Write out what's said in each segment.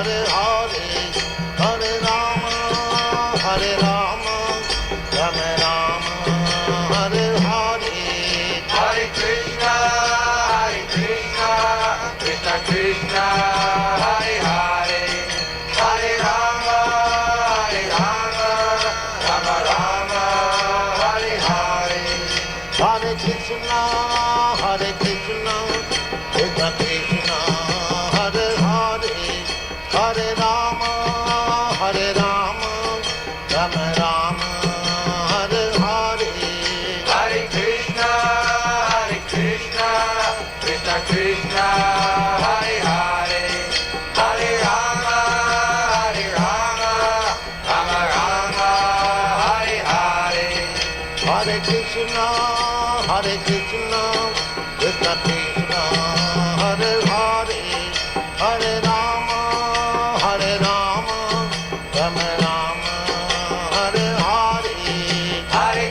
Hare Hare, Hare Rama, Hare Rama, Rama Rama, Hare Hare, Hare Krishna, Krishna Krishna, Hare Hare, Hare Rama, Rama Rama, Hare Hare. Hare Krishna, Krishna Krishna, Hare Hare, Hare Rama, Rama Rama, Hare Hare. Hare Krishna, Krishna Krishna, Hare Hare, Hare Rama, Rama Rama, Hare Hare. Hare Krishna, Krishna Krishna, Hare Hare, Hare Rama, Rama Rama, Hare Hare. Hare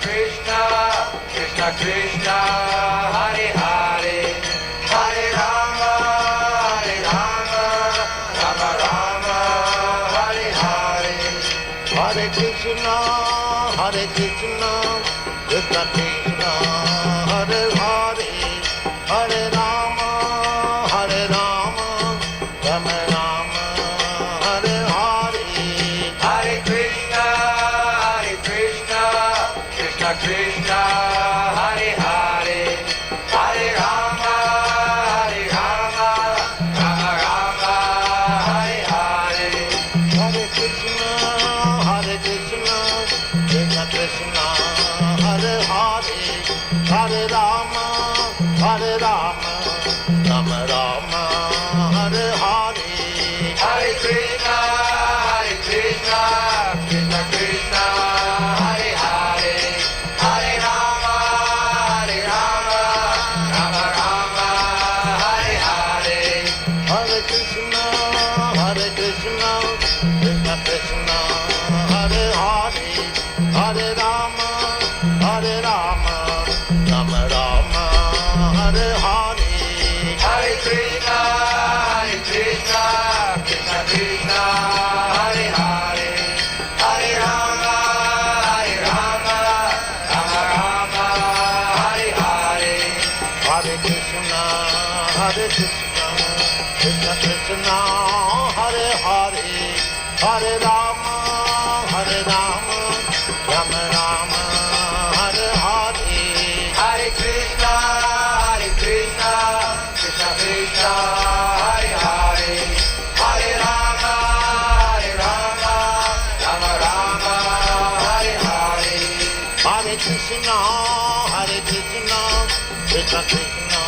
Krishna, Krishna Krishna, Hare Hare, Hare Rama, Rama Rama, Hare Hare. Hare Krishna, Krishna Krishna, Hare Hare, Hare Rama, Rama Rama, Hare Hare. Hare Krishna, Krishna Krishna, Hare Hare, Hare Rama, Rama Rama, Hare Hare. Hare Krishna, Krishna Krishna, Hare Hare, Hare Rama, Rama Rama, Hare Hare. Hare Krishna, Krishna Krishna, Hare Hare, Hare Rama, Rama Rama, Hare Hare. Hare Krishna, Krishna Krishna, Hare Hare, Hare Rama, Rama Rama, Hare Hare. Hare Krishna, Krishna Krishna, Hare Hare, Hare Rama, Rama Rama, Hare Hare. Hare Krishna, Krishna Krishna, Hare Hare, Hare Rama, Rama Rama, Hare Hare. Hare Krishna, Krishna Krishna, Hare Hare, Hare Rama, Rama Rama, Hare Hare. Hare Krishna, Krishna Krishna,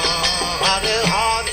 Hare Hare.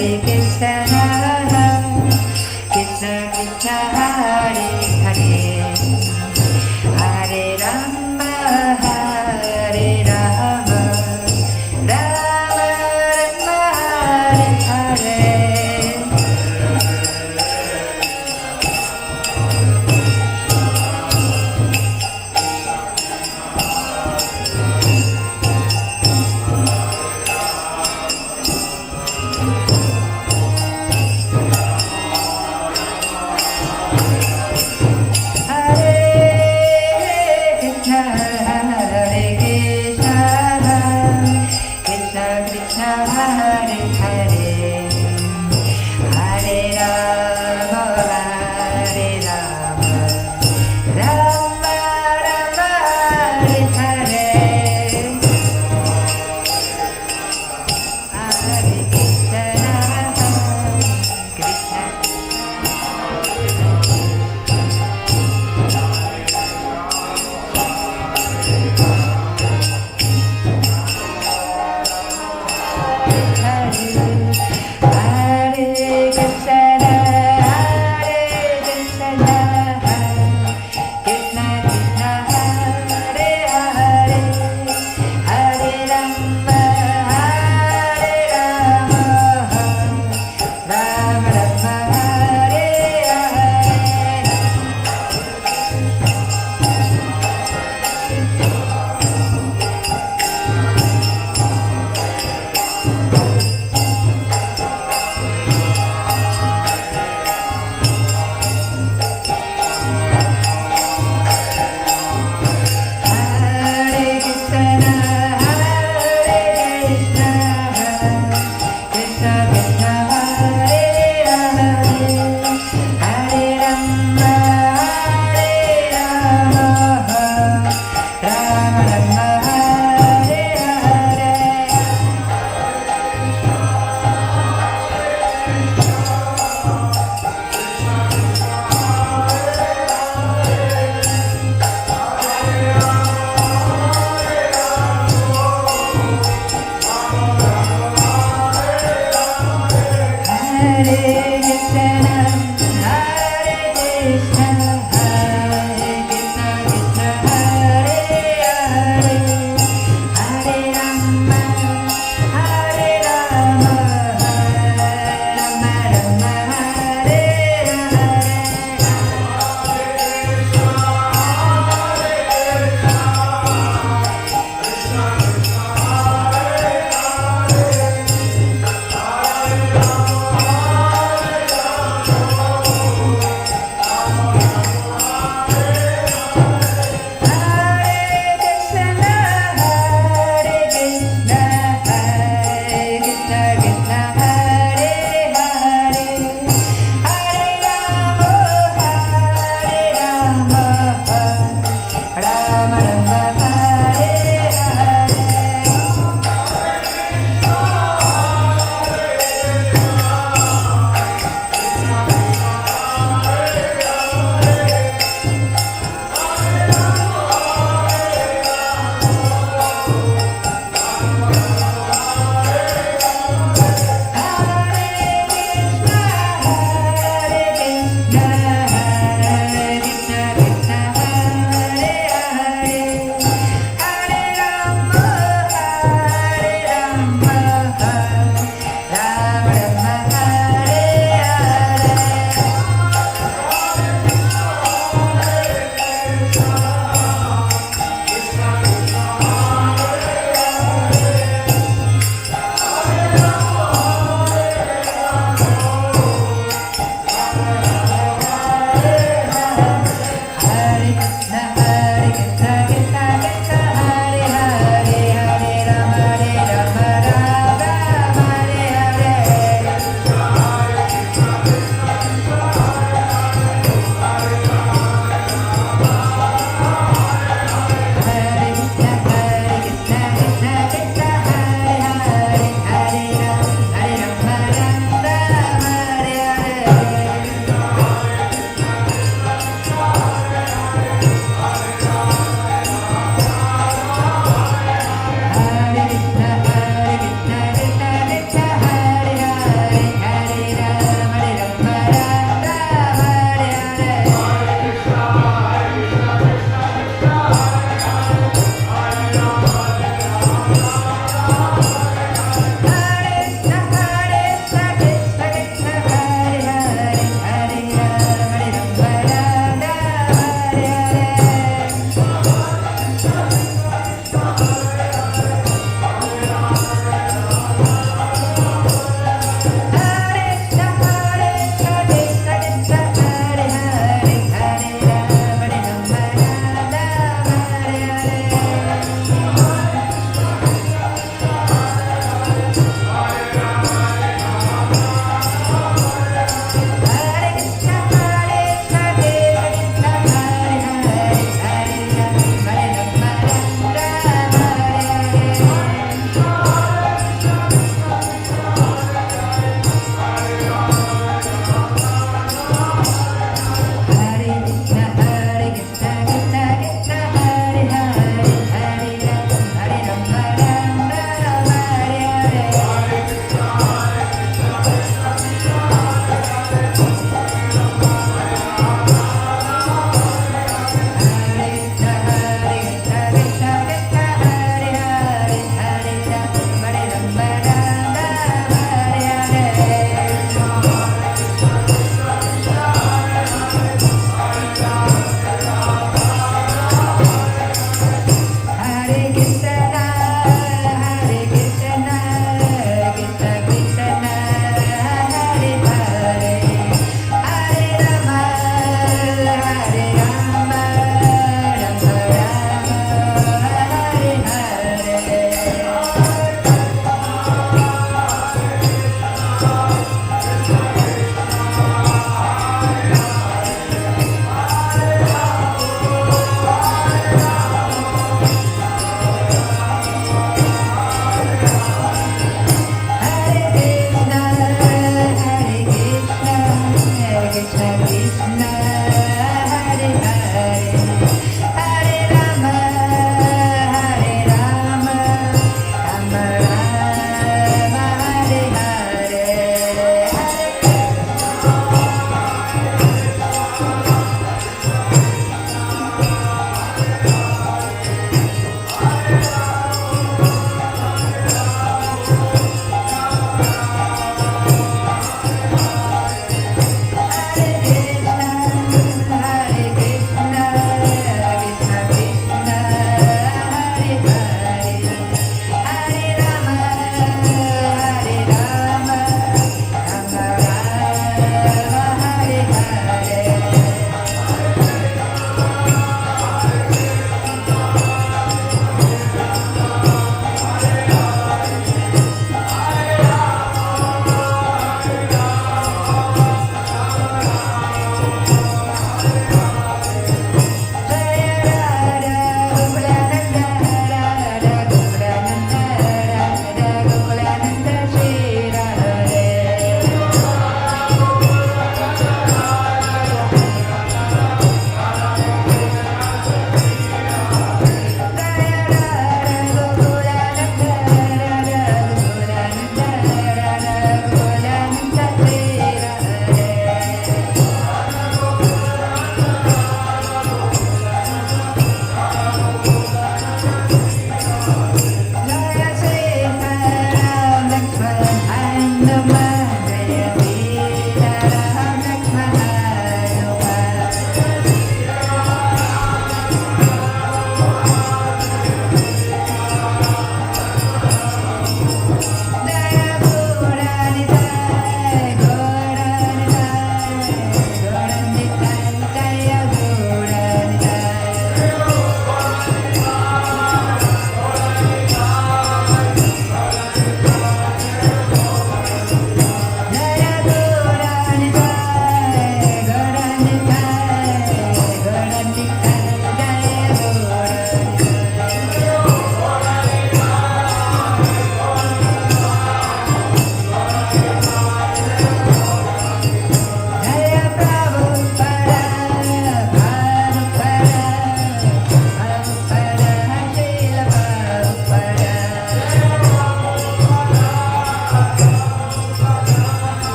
Hare Krishna Hare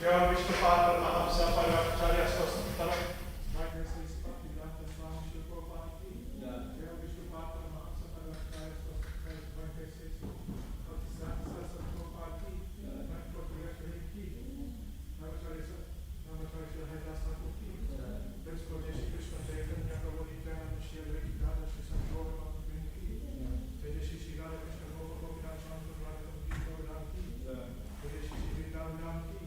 Jai Vishnu Padma Mahamsa Parvacharya Swastara. My Grace Bhaktivedanta Swami Shri Prabhupada ki. Jai Vishnu Padma Mahamsa Parvacharya Swastara. My Grace Bhaktivedanta Swami Prabhupada ki. My Prabhupada ki. Namaskar Shri Haridas Thakur ki. Let's go Jai Shri Krishna Chaitanya Prabhu Nityananda Shri Radha Shri Sanjora Bhakti ki. Jai Shri Shri Radha Krishna Gopal Gopinath Chandra Radha ki. Gaurang ki. Jai Shri Shri Ram Ram ki.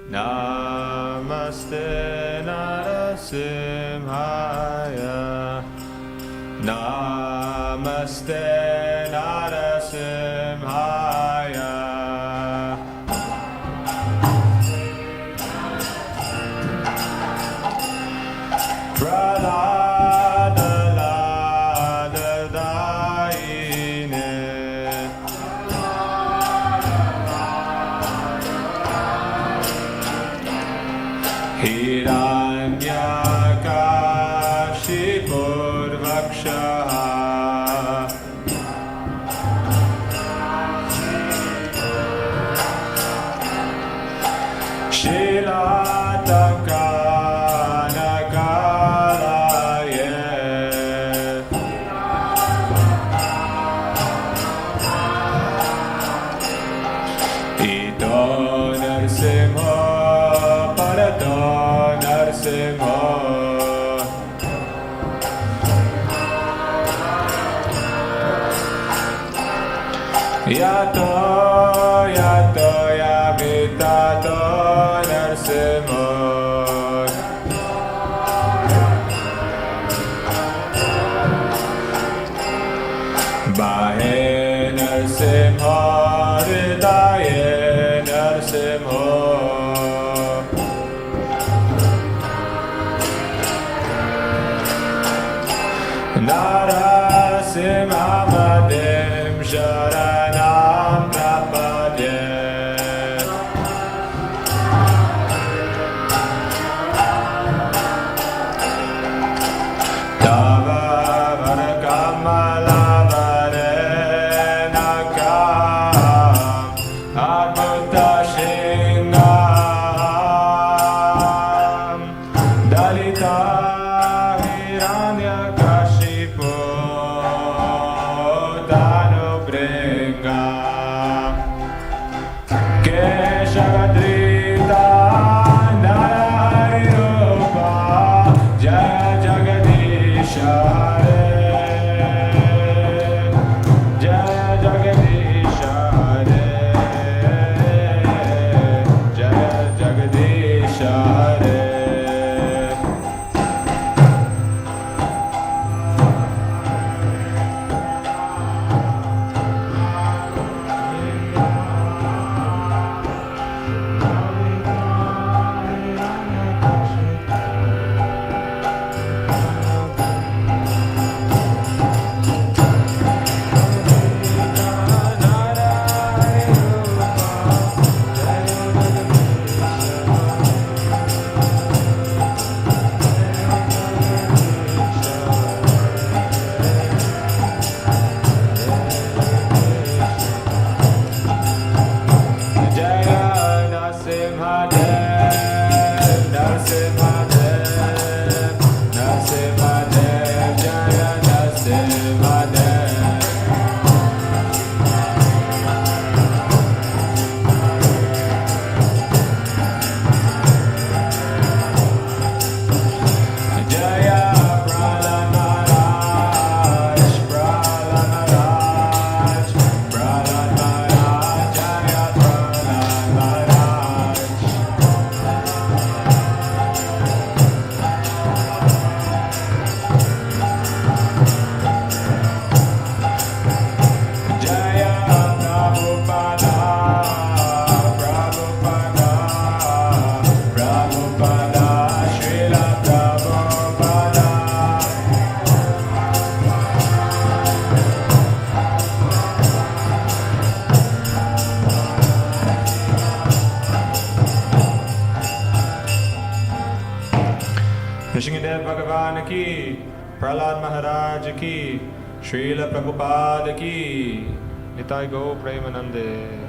Namaste Narasimhaya. Namaste Narasimhaya. Pralada Lada Daine. Hiranyakashipurvakshaha. Shilatakarakalaye. Ito Narsimha Parato Narsimha. Yato Yato Yamitato Narsimha. Bahe Narsimha Hridaye Narsimha. Narasimhamadim Sharanam Prapadye. Tava Varakamala Varenakam Adbhuta Shingam Dalita Hiranyakashipu Danubringa Keshavadrita Nararupa Jaya Jagadisha Hare. Jaya Jagadisha Hare. Gurudev Bhagavan ki, Prahlad Maharaj ki, Srila Prabhupada ki, Nitai Go Premanande.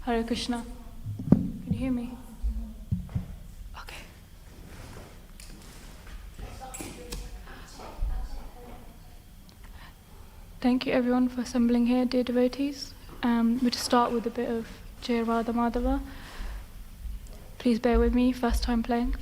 Hare Krishna. Can you hear me? Okay. Thank you everyone for assembling here, dear devotees. We'll just start with a bit of Jai Radha Madhava. Please bear with me, first time playing.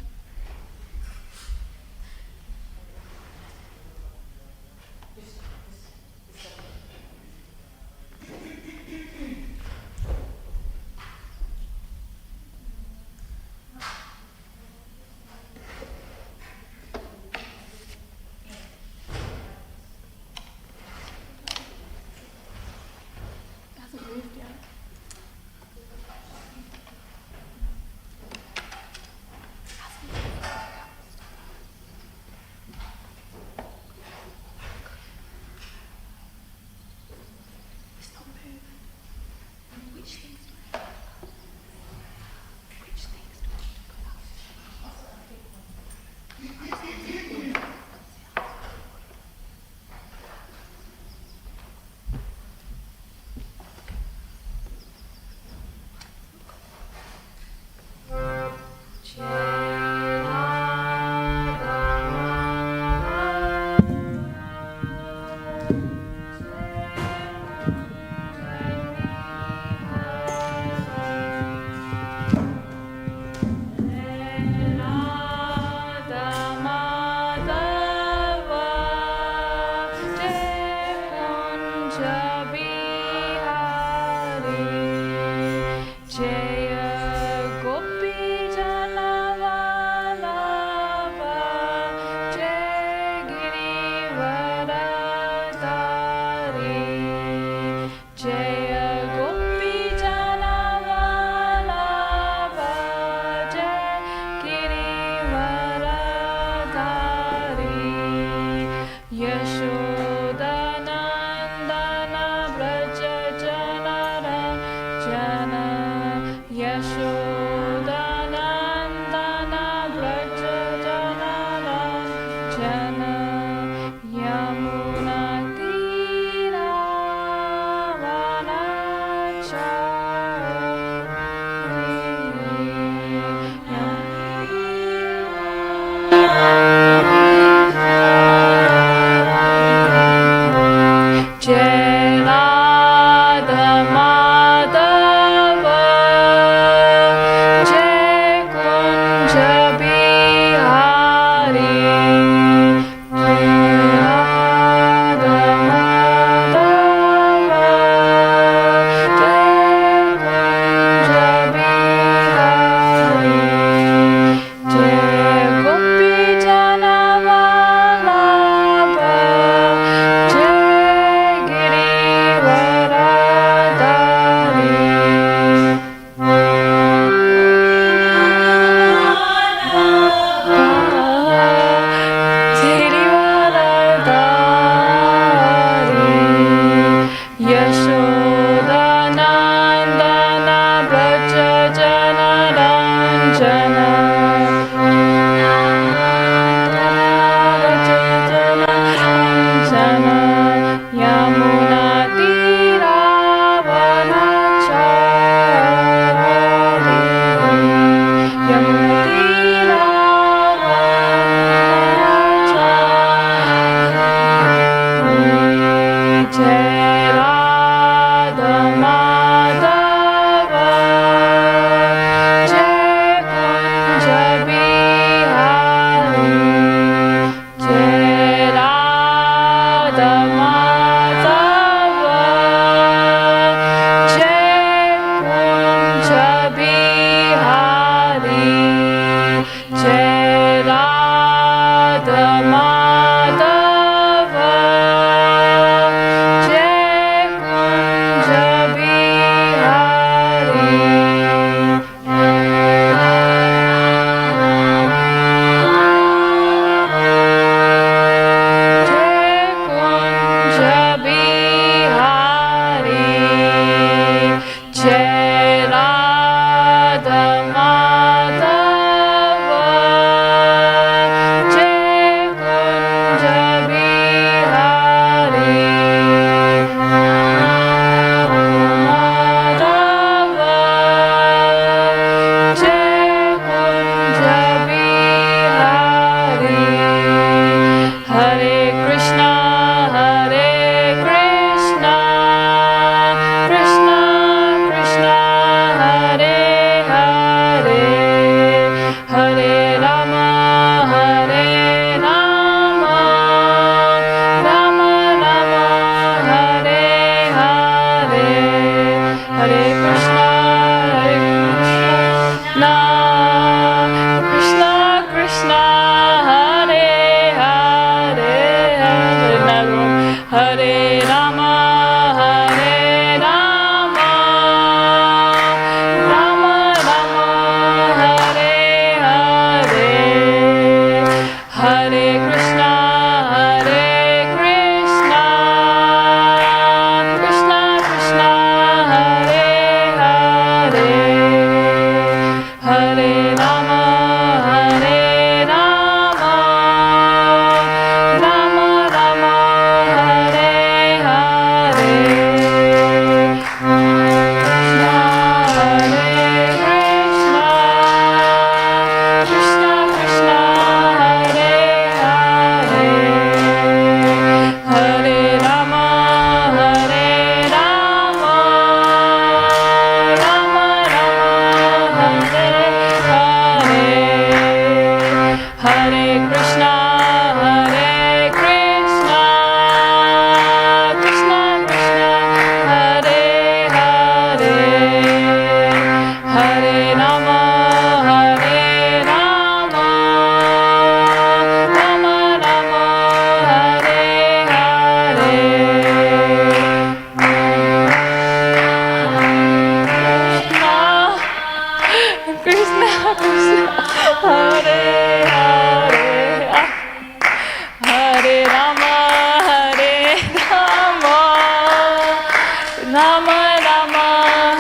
Rama Rama,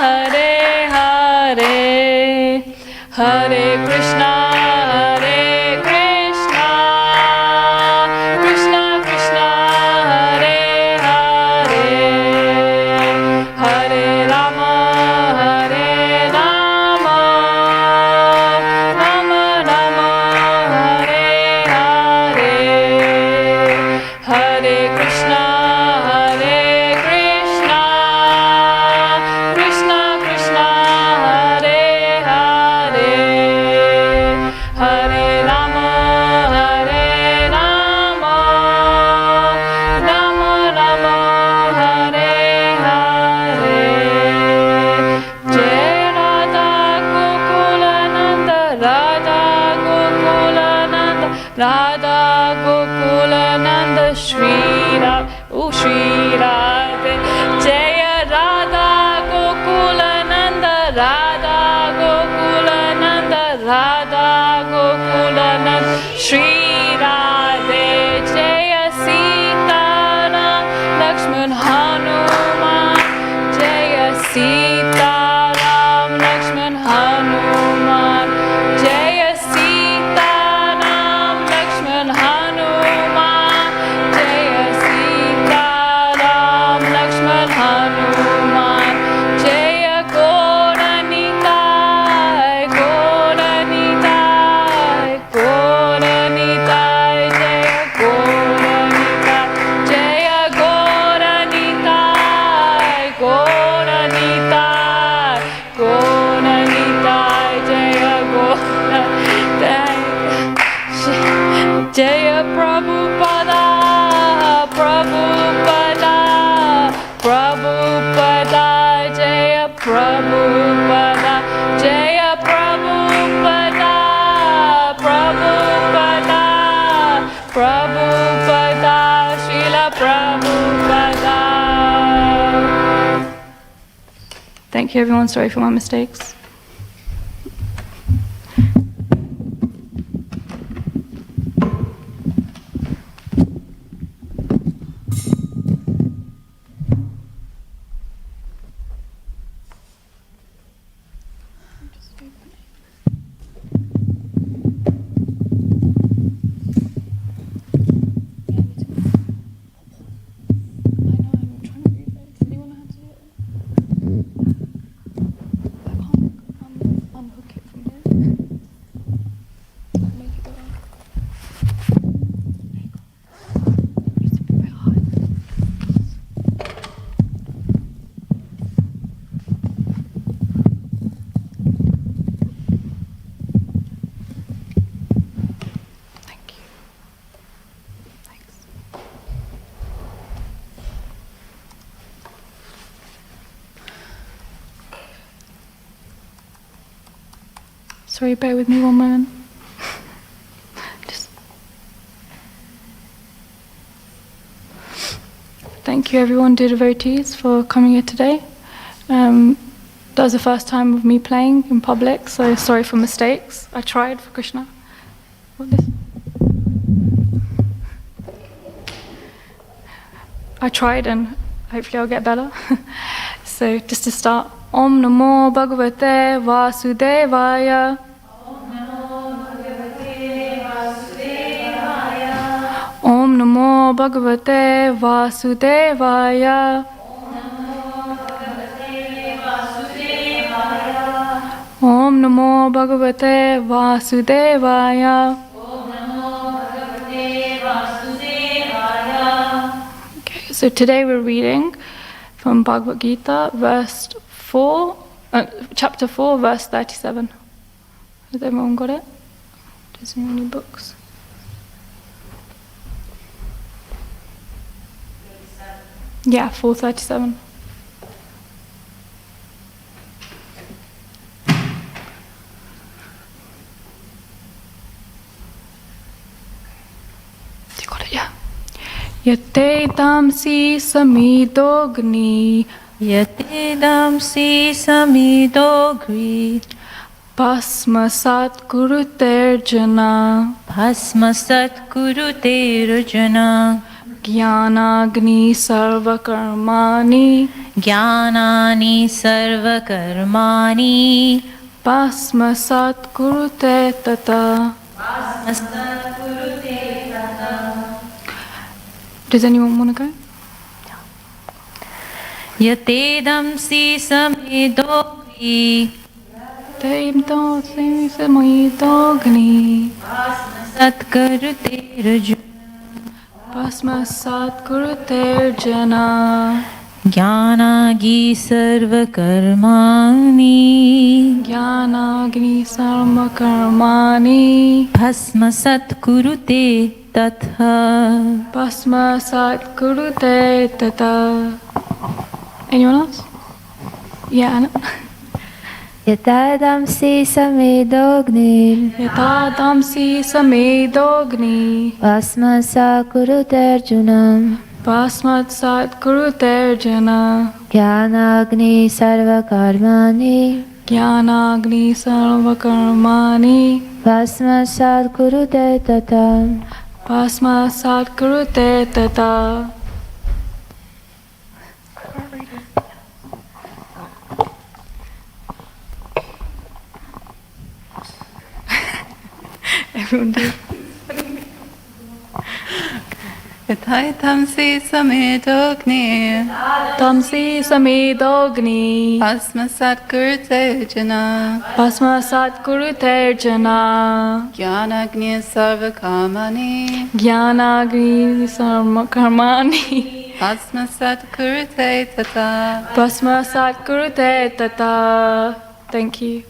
Hare Hare, Hare Krishna, Hare Krishna, Krishna Krishna, Hare Hare, Hare Rama, Hare Rama, Rama Rama, Hare Hare, Hare Krishna, Hare Krishna, Krishna Krishna, Hare Hare, Hare Rama, Hare Rama, Rama Rama, Hare Hare. Jai Radha Gokulananda, Radha Gokulananda, Radha Gokulananda, Shri Radha, Shri Radhe. Jaya Radha Gokulananda, Radha Gokulananda, Radha Gokulananda, Shri Radhe. Jaya Sita Ram, Lakshman Hanuman, Jaya Sita Ram, Lakshman Hanuman, Jaya Sita Ram, Lakshman Hanuman, Jaya Sita Ram, Lakshman Hanuman, Jaya Gauranitai, Gauranitai, Gauranitai, Jaya Gauranitai, Jaya Gauranitai, Gauranitai, Gauranitai, Jaya Gauranitai, Jaya Prabhupada, Prabhupada, Prabhupada, Jaya Prabhupada, Jaya Prabhupada, Prabhupada, Prabhupada, Srila Prabhupada. Thank you everyone, sorry for my mistakes. Sorry, bear with me one moment. Thank you everyone, dear devotees, for coming here today. That was the first time of me playing in public, so sorry for mistakes. I tried for Krishna. What this? I tried and hopefully I'll get better. So just to start, Om Namo Bhagavate Vasudevaya. Om Namo Bhagavate Vasudevaya. Om Namo Bhagavate Vasudevaya. Okay, so today we're reading from Bhagavad Gita, chapter 4, verse 37. Has everyone got it? Does anyone need books? Yeah, 437. You got it, yeah. Yate damsi samidogni. Yate damsi samidogri. Bhasmasat kuruterjana. Bhasmasat kuruterjana. Jnanagni sarvakarmani. Jnanani sarvakarmani Bhasmasat kurute tata. Does anyone want to go? Yatedam si samedogni Devdo samidogni. satkarute rajuna Bhasmasat kurute jana. Jnanagi sarvakarmani Jnanagni sarvakarmani. Bhasmasat kurute tatha. Bhasmasat kurute tata. Anyone else? Yeah, Anna. Yatadamsi samedogni Yatadamsi samedogni. Vasmasa kuruterjunam Bhasmasat kurute jana. Jnanagni sarvakarmani Jnanagni sarvakarmani. Vasmasat kurute tata. Bhasmasat kurute tata. Everyone do. Yataitamsi samedogni Tamsi samedogni. Asmasat kurte jana Bhasmasat kurute jana. Jnanagni sarvakamani Jnanagni sarvakarmani. Asmasat kurte tata. Bhasmasat kurute tata. Thank you.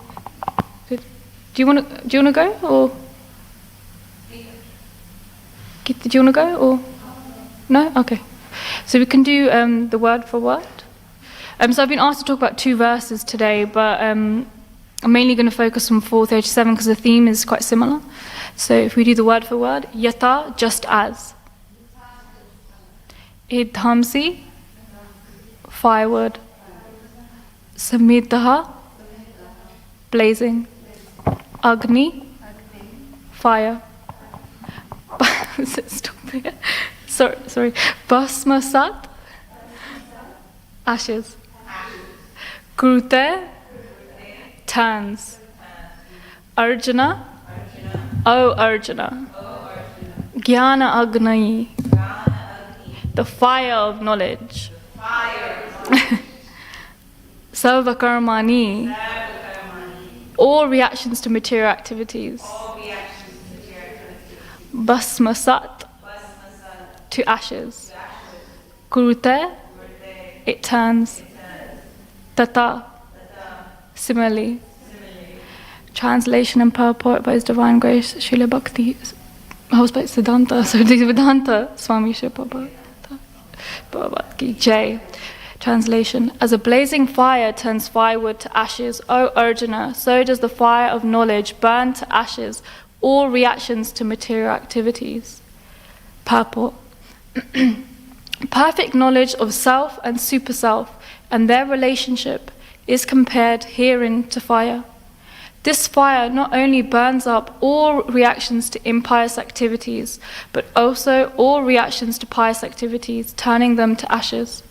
Do you want to go or? Do you want to go or? No? Okay. So we can do the word for word. So I've been asked to talk about 2 verses today, but I'm mainly going to focus on 437 because the theme is quite similar. So if we do the word for word, yata, just as. Idhamsi, firewood. Samitaha, blazing. Agni, fire. Stop it. Sorry. Bhasmasat, ashes. Krute, turns. Arjuna, oh Arjuna. Jnana Agni, the fire of knowledge. Sarvakarmani, all reactions to material activities. Bhasmasat, to ashes. Kurute, it turns. Tata, similarly. Translation and purport by His Divine Grace Srila Bhaktivedanta Swami Srila Prabhupada Ki Jai. Translation: as a blazing fire turns firewood to ashes, O Arjuna, so does the fire of knowledge burn to ashes all reactions to material activities. Purport: perfect knowledge of self and superself and their relationship is compared herein to fire. This fire not only burns up all reactions to impious activities, but also all reactions to pious activities, turning them to ashes.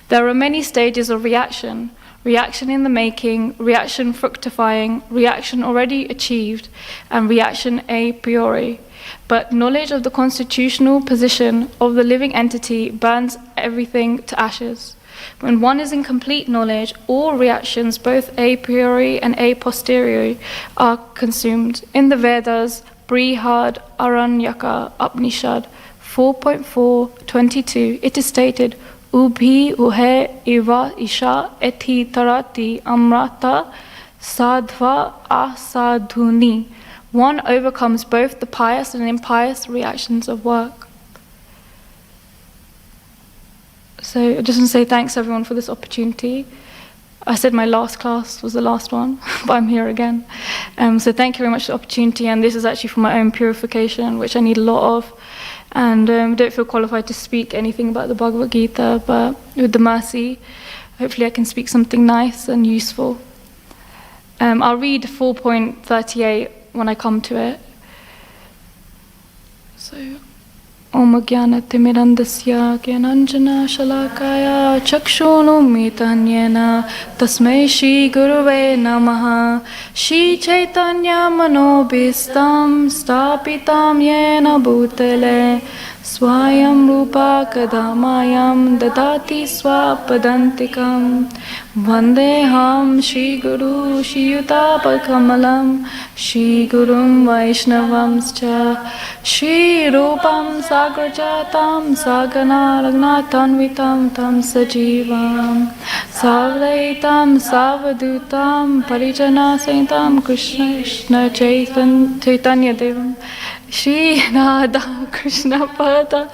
There are many stages of reaction: reaction in the making, reaction fructifying, reaction already achieved, and reaction a priori. But knowledge of the constitutional position of the living entity burns everything to ashes. When one is in complete knowledge, all reactions, both a priori and a posteriori, are consumed. In the Vedas, Brihad Aranyaka Upanishad 4.4.22, it is stated, Ubhi uhe iva isha eti tarati amrata sadhva asadhuni. One overcomes both the pious and impious reactions of work. So I just want to say thanks everyone for this opportunity. I said my last class was the last one, but I'm here again. So thank you very much for the opportunity, and this is actually for my own purification, which I need a lot of. And don't feel qualified to speak anything about the Bhagavad Gita, but with the mercy, hopefully I can speak something nice and useful. I'll read 4.38 when I come to it. So, Om Jnana Timirandasya Gyananjana Shalakaya Chakshunummitanyena Tasmai Shri Guruve Namaha Shri Chaitanya Manobhistam Stapitam Yena Bhutale Swayam Rupa Kadamayam Dadati Swapadantikam Vandeham Shri Guru Shri Yutapakamalam Shri Gurum Vaishnavamscha Shri Rupam Sagrajatam Sagana Ragnatanvitam Tam Sajivam Savlaitam Savadutam Parijana Saintam Krishna Chaitanya Devam Shri Radha Krishna Pada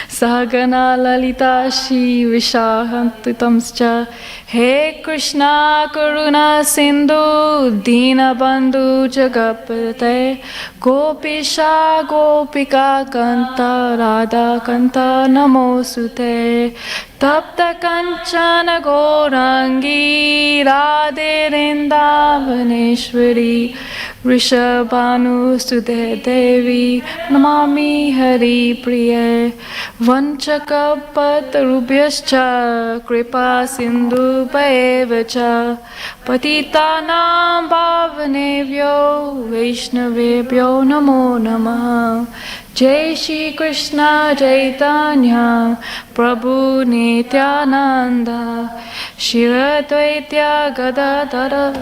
Sagana Lalita Shri Vishahantutamscha He Krishna Karuna Sindhu Dina Bandhu Jagapate Gopisha Gopika Kanta Radha Kanta Namosute Tapta Kanchana Gorangi Radhe Vrindavaneshwari Rishabhanu Sudhe Devi Namami Hari Priya Vanchakapatarubhyascha Kripa Sindhu Paevacha Patitanam Bhavanevyo Vaishnavebhyo Namo Namaha Jai Shri Krishna Chaitanya Prabhu Nityananda Shri Advaita Gadadhara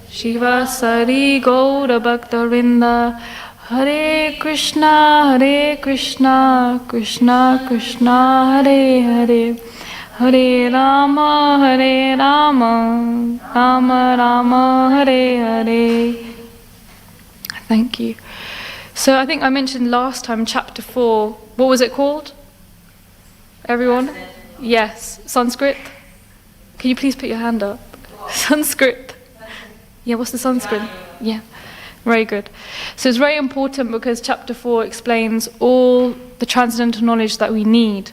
Shivasari Gaura Bhaktavinda Hare Krishna Krishna Krishna Hare Hare Hare Rama Rama Rama Hare Hare. Thank you. So I think I mentioned last time chapter 4. What was it called? Everyone? Yes. Sanskrit? Can you please put your hand up? Sanskrit. Yeah, what's the Sanskrit? Yeah. Very good. So it's very important because chapter 4 explains all the transcendental knowledge that we need.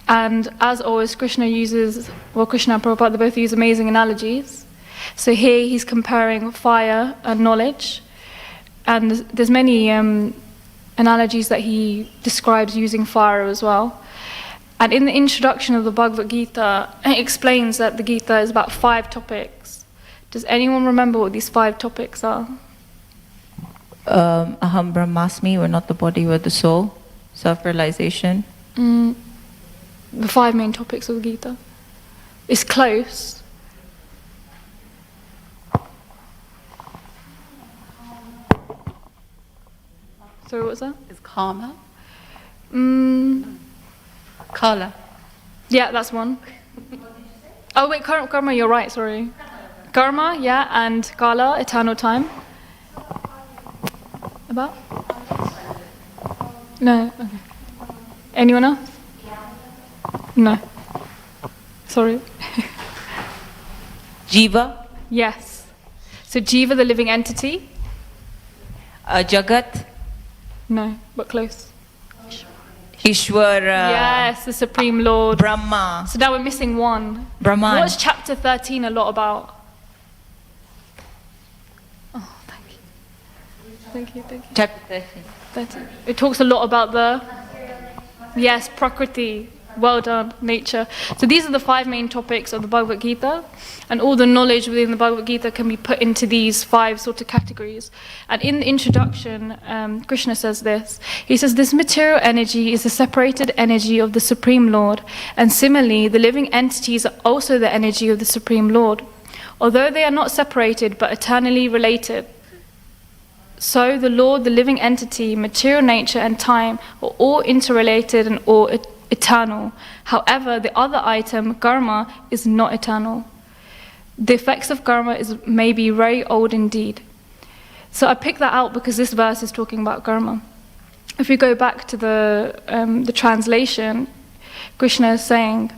And as always, Krishna and Prabhupada, they both use amazing analogies. So here he's comparing fire and knowledge. And there's many analogies that he describes using fire as well. And in the introduction of the Bhagavad Gita, it explains that the Gita is about 5 topics. Does anyone remember what these 5 topics are? Aham Brahmasmi, we're not the body, we're the soul. Self-realization. The 5 main topics of the Gita. It's close. So what was that? Is karma? Kala. Yeah, that's one. Oh wait, karma, you're right, sorry. Karma, yeah, and Kala, eternal time. About? No, okay. Anyone else? No. Sorry. Jiva. Yes. So Jiva, the living entity. Jagat. No, but close. Ishwara. Yes, the Supreme Lord. Brahma. So now we're missing one. Brahman. What's chapter 13 a lot about? Oh, thank you. Chapter 13. It talks a lot about the... Yes, Prakriti. Well done, nature. So these are the 5 main topics of the Bhagavad Gita, and all the knowledge within the Bhagavad Gita can be put into these 5 sort of categories. And in the introduction, Krishna says this. He says, this material energy is a separated energy of the Supreme Lord, and similarly, the living entities are also the energy of the Supreme Lord. Although they are not separated but eternally related, so the Lord, the living entity, material nature, and time are all interrelated and all eternal. However, the other item, karma, is not eternal. The effects of karma may be very old indeed. So I picked that out because this verse is talking about karma. If we go back to the translation, Krishna is saying,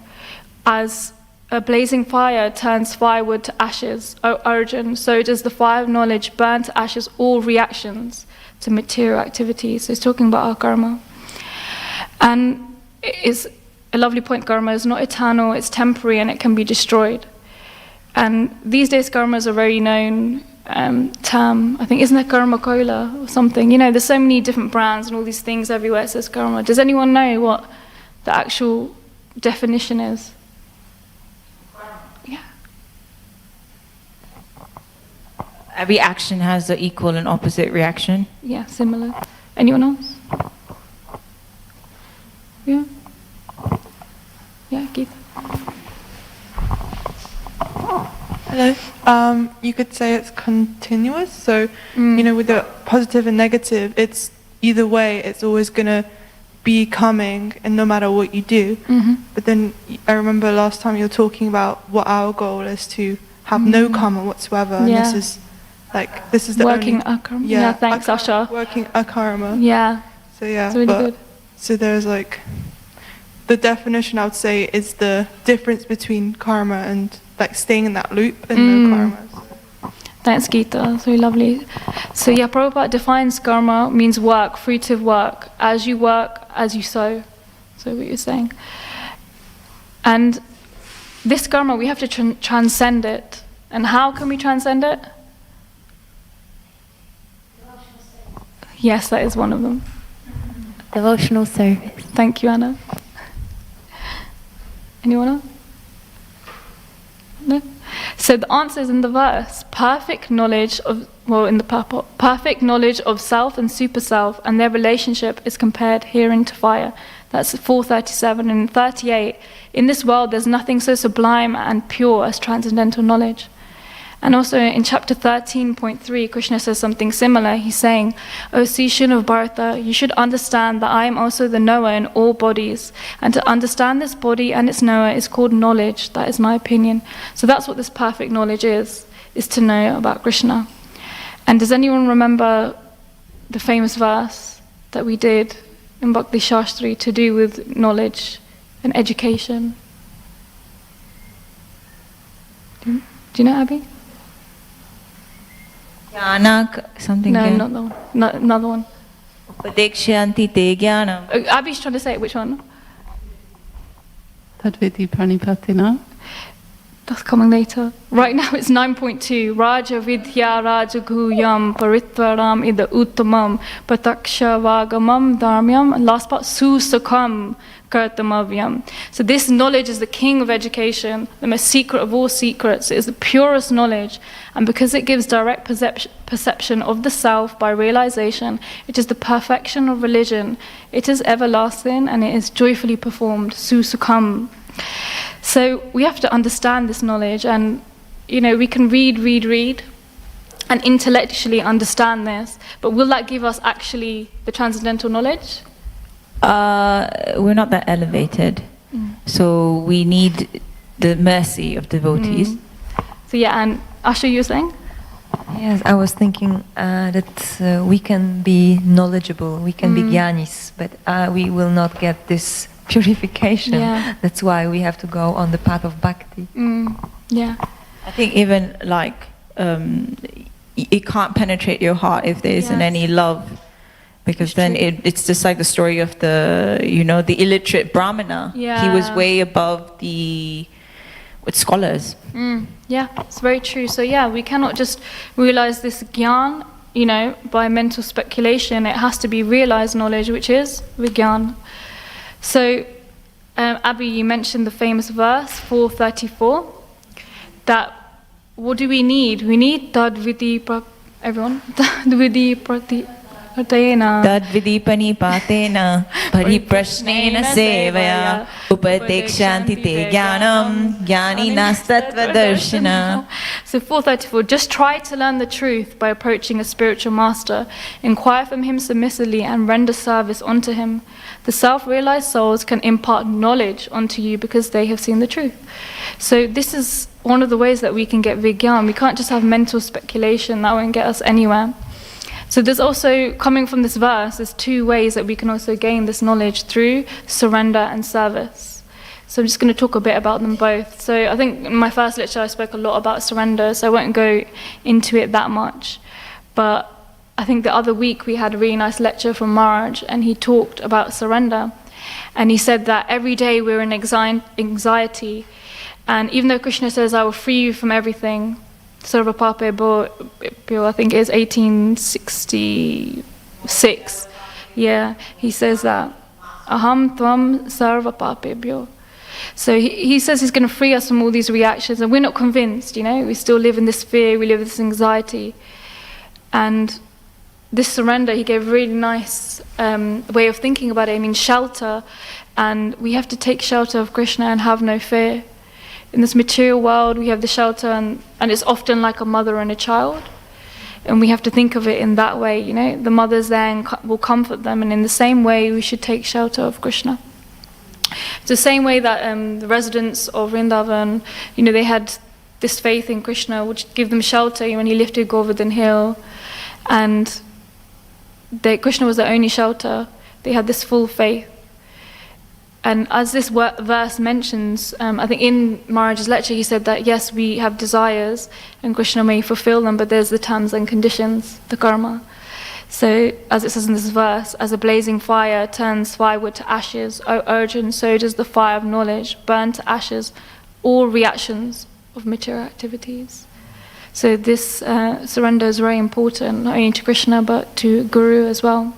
as a blazing fire turns firewood to ashes, O Arjun, so does the fire of knowledge burn to ashes all reactions to material activities. So he's talking about our karma. And it's a lovely point. Karma is not eternal, it's temporary, and it can be destroyed. And these days karmas are very known term. I think, isn't there Karma Cola or something? You know, there's so many different brands and all these things everywhere. It says karma. Does anyone know what the actual definition is? Yeah. Every action has an equal and opposite reaction. Yeah, similar. Anyone else? Yeah. Yeah, Keith. Hello. You could say it's continuous. So, you know, with the positive and negative, it's either way, it's always going to be coming, and no matter what you do. But then I remember last time you were talking about what our goal is to have no karma whatsoever. And Yeah. this is the Working only... akarma. Yeah, thanks, Asha. Working akarma. Yeah. So yeah, It's really good. So there's like, the definition I would say is the difference between karma and like staying in that loop and no karma. Thanks, Geeta. It's really lovely. So yeah, Prabhupada defines karma means work, fruitive work. As you work, as you sow. So what you're saying. And this karma, we have to transcend it. And how can we transcend it? Yes, that is one of them. Devotional service. Thank you, Anna. Anyone else? No? So the answer is in the verse. Perfect knowledge of self and super self, and their relationship is compared herein to fire. That's 437 and 38. In this world, there's nothing so sublime and pure as transcendental knowledge. And also in chapter 13.3, Krishna says something similar. He's saying, O Sishan of Bharata, you should understand that I am also the knower in all bodies. And to understand this body and its knower is called knowledge. That is my opinion. So that's what this perfect knowledge is to know about Krishna. And does anyone remember the famous verse that we did in Bhakti Shastri to do with knowledge and education? Do you know, Abby? Something. No, not that one. No, another one. Upadekshanti te jnanam. Abby's trying to say it. Which one? Tadviti Pranipatina. That's coming later. Right now it's 9.2. Raja Vidya Raja Guyam Paritvaram Ida Uttamam Pataksha Vagamam Dharmyam. And last part, Susakam Kartamavyam. So this knowledge is the king of education, the most secret of all secrets. It is the purest knowledge. And because it gives direct perception of the self by realization, it is the perfection of religion. It is everlasting and it is joyfully performed. Susakam. So we have to understand this knowledge, and we can read and intellectually understand this, but will that give us actually the transcendental knowledge? We're not that elevated, so we need the mercy of devotees. So yeah, and Asha, you were saying? Yes, I was thinking that we can be knowledgeable, we can be jnanis, but we will not get this purification. Yeah. That's why we have to go on the path of bhakti. Yeah. I think even it can't penetrate your heart if there isn't any love, because then it's just like the story of the illiterate brahmana. Yeah. He was way above with scholars. Yeah, it's very true. So yeah, we cannot just realize this gyan, by mental speculation. It has to be realized knowledge, which is vigyan. So, Abby, you mentioned the famous verse 434. That what do we need? We need tadviti everyone tadviti pratena Tadvidi panipatena pariprashnena sevaya upadekshanti te jnanam jnaninas tattvadarshana. So 434, just try to learn the truth by approaching a spiritual master. Inquire from him submissively and render service unto him. The self-realized souls can impart knowledge onto you because they have seen the truth. So this is one of the ways that we can get vigyan. We can't just have mental speculation. That won't get us anywhere. So there's also, coming from this verse, there's two ways that we can also gain this knowledge through surrender and service. So I'm just going to talk a bit about them both. So I think in my first lecture I spoke a lot about surrender, so I won't go into it that much. But I think the other week we had a really nice lecture from Maharaj, and he talked about surrender. And he said that every day we're in anxiety, and even though Krishna says, I will free you from everything, Sarva Pape Bhyo, I think it is 1866. Yeah, he says that. Aham Tvam Sarva Pape Bhyo. So he says he's going to free us from all these reactions, and we're not convinced, you know, we still live in this fear, we live in this anxiety. And this surrender, he gave a really nice way of thinking about it. I mean, shelter, and we have to take shelter of Krishna and have no fear. In this material world, we have the shelter, and it's often like a mother and a child. And we have to think of it in that way, you know. The mother's there and will comfort them, and in the same way, we should take shelter of Krishna. It's the same way that the residents of Vrindavan, you know, they had this faith in Krishna, which gave them shelter when he lifted Govardhan Hill. And Krishna was their only shelter. They had this full faith. And as this verse mentions, I think in Maharaj's lecture he said that yes, we have desires and Krishna may fulfill them, but there's the terms and conditions, the karma. So as it says in this verse, as a blazing fire turns firewood to ashes, O Arjun, so does the fire of knowledge burn to ashes all reactions of material activities. So this surrender is very important, not only to Krishna but to Guru as well.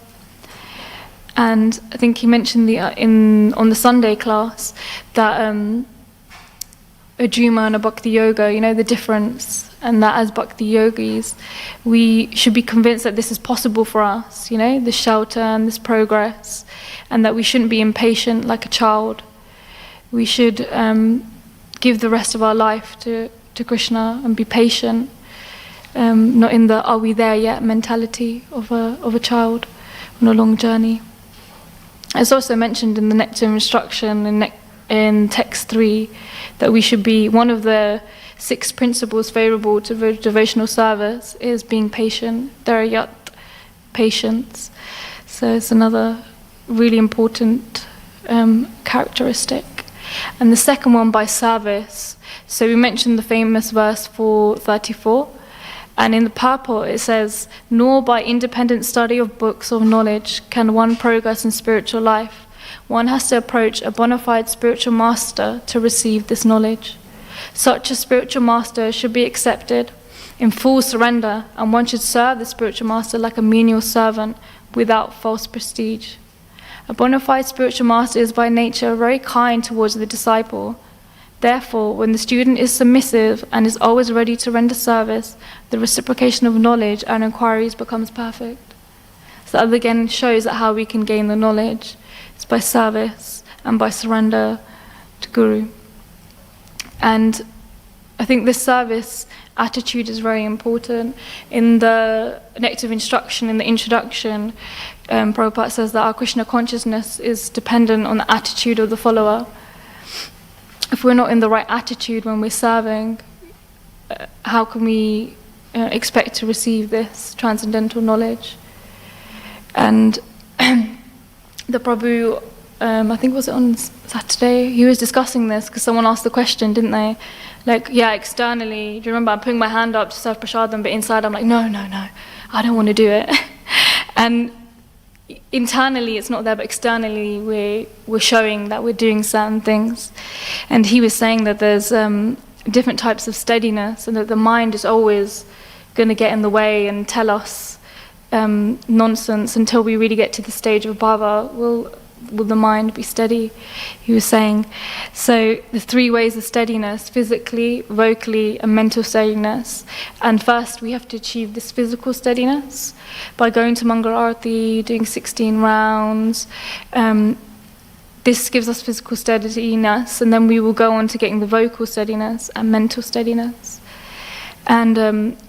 And I think he mentioned on the Sunday class that a Juma and a Bhakti Yoga, you know, the difference, and that as Bhakti Yogis, we should be convinced that this is possible for us, you know, this shelter and this progress, and that we shouldn't be impatient like a child. We should give the rest of our life to Krishna and be patient, not in the "are we there yet" mentality of a child on a long journey. It's also mentioned in the Nectar instruction in text 3 that we should be, one of the 6 principles favorable to devotional service is being patient, dharayat, patience. So it's another really important characteristic. And the second one, by service. So we mentioned the famous verse 434. And in the purport it says, nor by independent study of books or knowledge can one progress in spiritual life. One has to approach a bona fide spiritual master to receive this knowledge. Such a spiritual master should be accepted in full surrender, and one should serve the spiritual master like a menial servant without false prestige. A bona fide spiritual master is by nature very kind towards the disciple. Therefore, when the student is submissive and is always ready to render service, the reciprocation of knowledge and inquiries becomes perfect. So that again shows that how we can gain the knowledge. It's by service and by surrender to Guru. And I think this service attitude is very important. In the Nectar of Instruction, in the introduction, Prabhupada says that our Krishna consciousness is dependent on the attitude of the follower. If we're not in the right attitude when we're serving, how can we expect to receive this transcendental knowledge? And the Prabhu, I think was it on Saturday, he was discussing this because someone asked the question, didn't they? Like, yeah, externally, do you remember I'm putting my hand up to serve prasadam, but inside I'm like, no, I don't want to do it. And internally it's not there, but externally we're showing that we're doing certain things. And he was saying that there's different types of steadiness, and that the mind is always going to get in the way and tell us nonsense until we really get to the stage of bhava. Will the mind be steady? He was saying. So the 3 ways of steadiness: physically, vocally, and mental steadiness. And first we have to achieve this physical steadiness by going to Mangal Arati, doing 16 rounds. This gives us physical steadiness, and then we will go on to getting the vocal steadiness and mental steadiness. And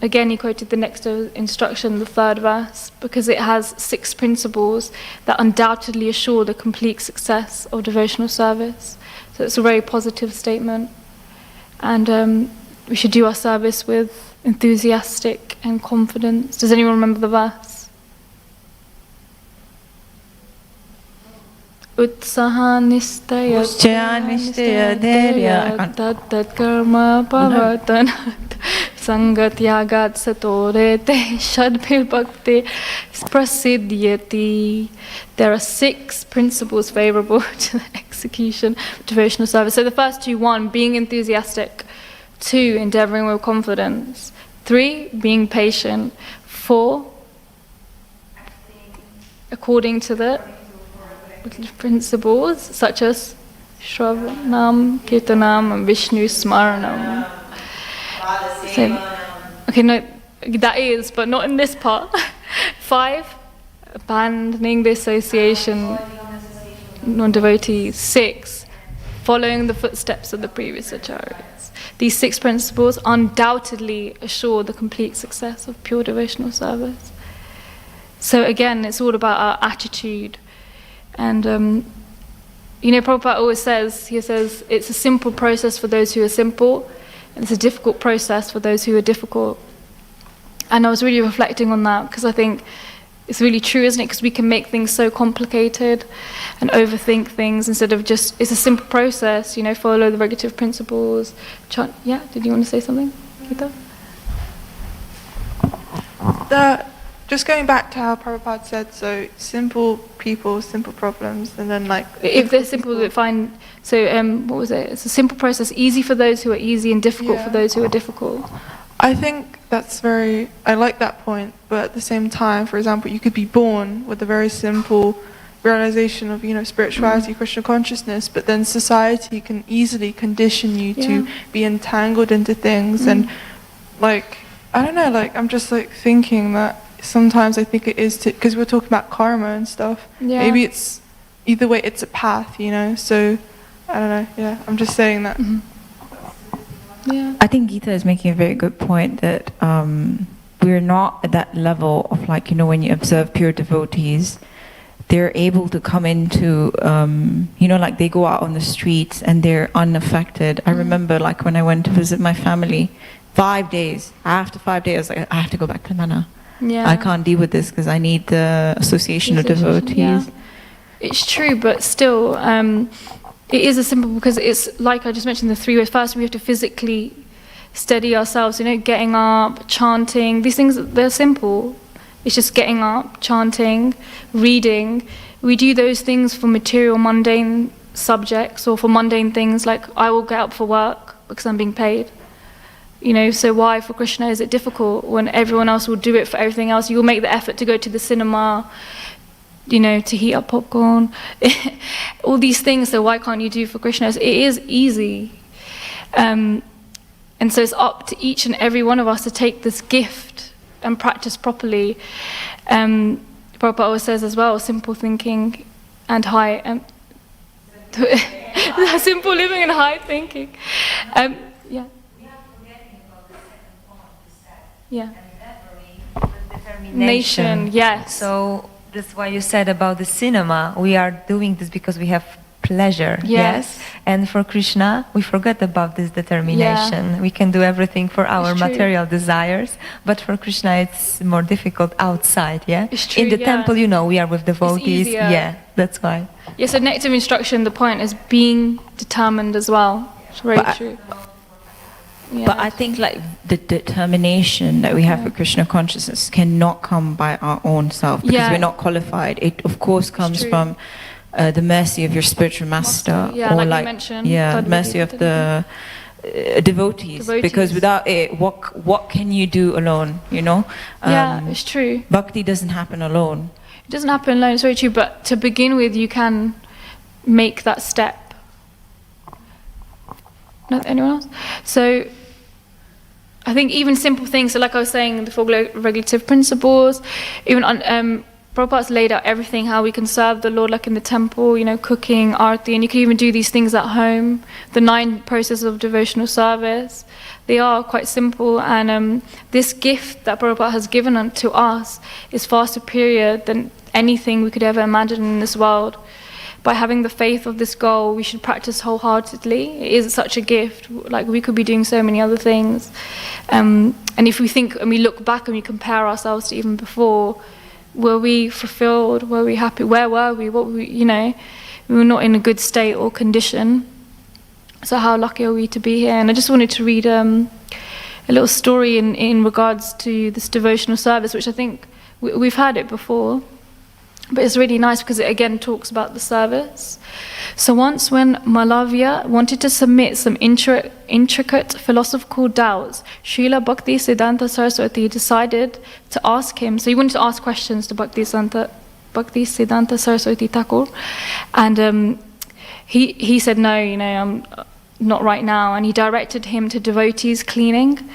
again, he quoted the next instruction, the 3rd verse, because it has 6 principles that undoubtedly assure the complete success of devotional service. So it's a very positive statement. And we should do our service with enthusiastic and confidence. Does anyone remember the verse? Utsahanistaya tat karma pavatanat sangatyagat satorete shadbhir bhakti prasiddhyati. There are 6 principles favorable to the execution of devotional service. So the first 2, 1, being enthusiastic; 2, endeavoring with confidence; 3, being patient. 4, according to the principles such as Shravanam, Kirtanam, and Vishnu Smaranam. So, okay, no, that is, but not in this part. 5, abandoning the association, non-devotees. 6, following the footsteps of the previous acharyas. These 6 principles undoubtedly assure the complete success of pure devotional service. So again, it's all about our attitude. And, Prabhupada always says, he says, it's a simple process for those who are simple, and it's a difficult process for those who are difficult. And I was really reflecting on that, because I think it's really true, isn't it? Because we can make things so complicated and overthink things instead of just, it's a simple process, follow the regulative principles. Yeah, did you want to say something, Gita? Just going back to how Prabhupada said, so simple people, simple problems, and then if they're simple, they find. So what was it? It's a simple process, easy for those who are easy and difficult for those who are difficult. I think I like that point, but at the same time, for example, you could be born with a very simple realization of, spirituality, Krishna consciousness, but then society can easily condition you to be entangled into things, and I don't know, I'm just thinking that sometimes I think it is because we're talking about karma and stuff. Yeah. Maybe it's either way, it's a path, So I don't know. Yeah, I'm just saying that. Mm-hmm. Yeah. I think Gita is making a very good point that we're not at that level of when you observe pure devotees, they're able to come into they go out on the streets and they're unaffected. I remember when I went to visit my family, 5 days. After 5 days, I have to go back to Manor. Yeah. I can't deal with this because I need the association of devotees. Yeah. It's true, but still, it is a simple, because it's like I just mentioned, the 3 ways. First, we have to physically steady ourselves, getting up, chanting. These things, they're simple. It's just getting up, chanting, reading. We do those things for material, mundane subjects, or for mundane things like I will get up for work because I'm being paid. So why for Krishna is it difficult when everyone else will do it for everything else? You'll make the effort to go to the cinema, to heat up popcorn, all these things, so why can't you do for Krishna? It is easy. And so it's up to each and every one of us to take this gift and practice properly. Prabhupada always says as well, simple thinking and high, simple living and high thinking. Yeah. Yeah. Determination. Yes. So that's why you said about the cinema. We are doing this because we have pleasure. Yes. And for Krishna, we forget about this determination. Yeah. We can do everything for our material desires, but for Krishna, it's more difficult outside. Yeah. It's true, in the temple, we are with devotees. Yeah. That's why. Yeah. So nectar instruction. The point is being determined as well. It's very true. Yeah. But I think the determination that we have for Krishna consciousness cannot come by our own self because we're not qualified. It of course comes from the mercy of your spiritual master, or you mentioned, the mercy of the devotees. Because without it, what can you do alone? It's true. Bhakti doesn't happen alone. It doesn't happen alone. It's very true. But to begin with, you can make that step. Not anyone else. So I think even simple things, so like I was saying, the 4 regulative principles, even Prabhupada's laid out everything, how we can serve the Lord, like in the temple, cooking, arati, and you can even do these things at home. The 9 processes of devotional service, they are quite simple, and this gift that Prabhupada has given to us is far superior than anything we could ever imagine in this world. By having the faith of this goal, we should practice wholeheartedly. It is such a gift. We could be doing so many other things. And if we think and we look back and we compare ourselves to even before, were we fulfilled? Were we happy? Where were we? What were we? We were not in a good state or condition. So how lucky are we to be here? And I just wanted to read a little story in regards to this devotional service, which I think we've had it before. But it's really nice because it again talks about the service. So once when Malavya wanted to submit some intricate philosophical doubts, Srila Bhaktisiddhanta Saraswati decided to ask him. So he wanted to ask questions to Bhaktisiddhanta Saraswati Thakur, and he said no, not right now, and he directed him to devotees cleaning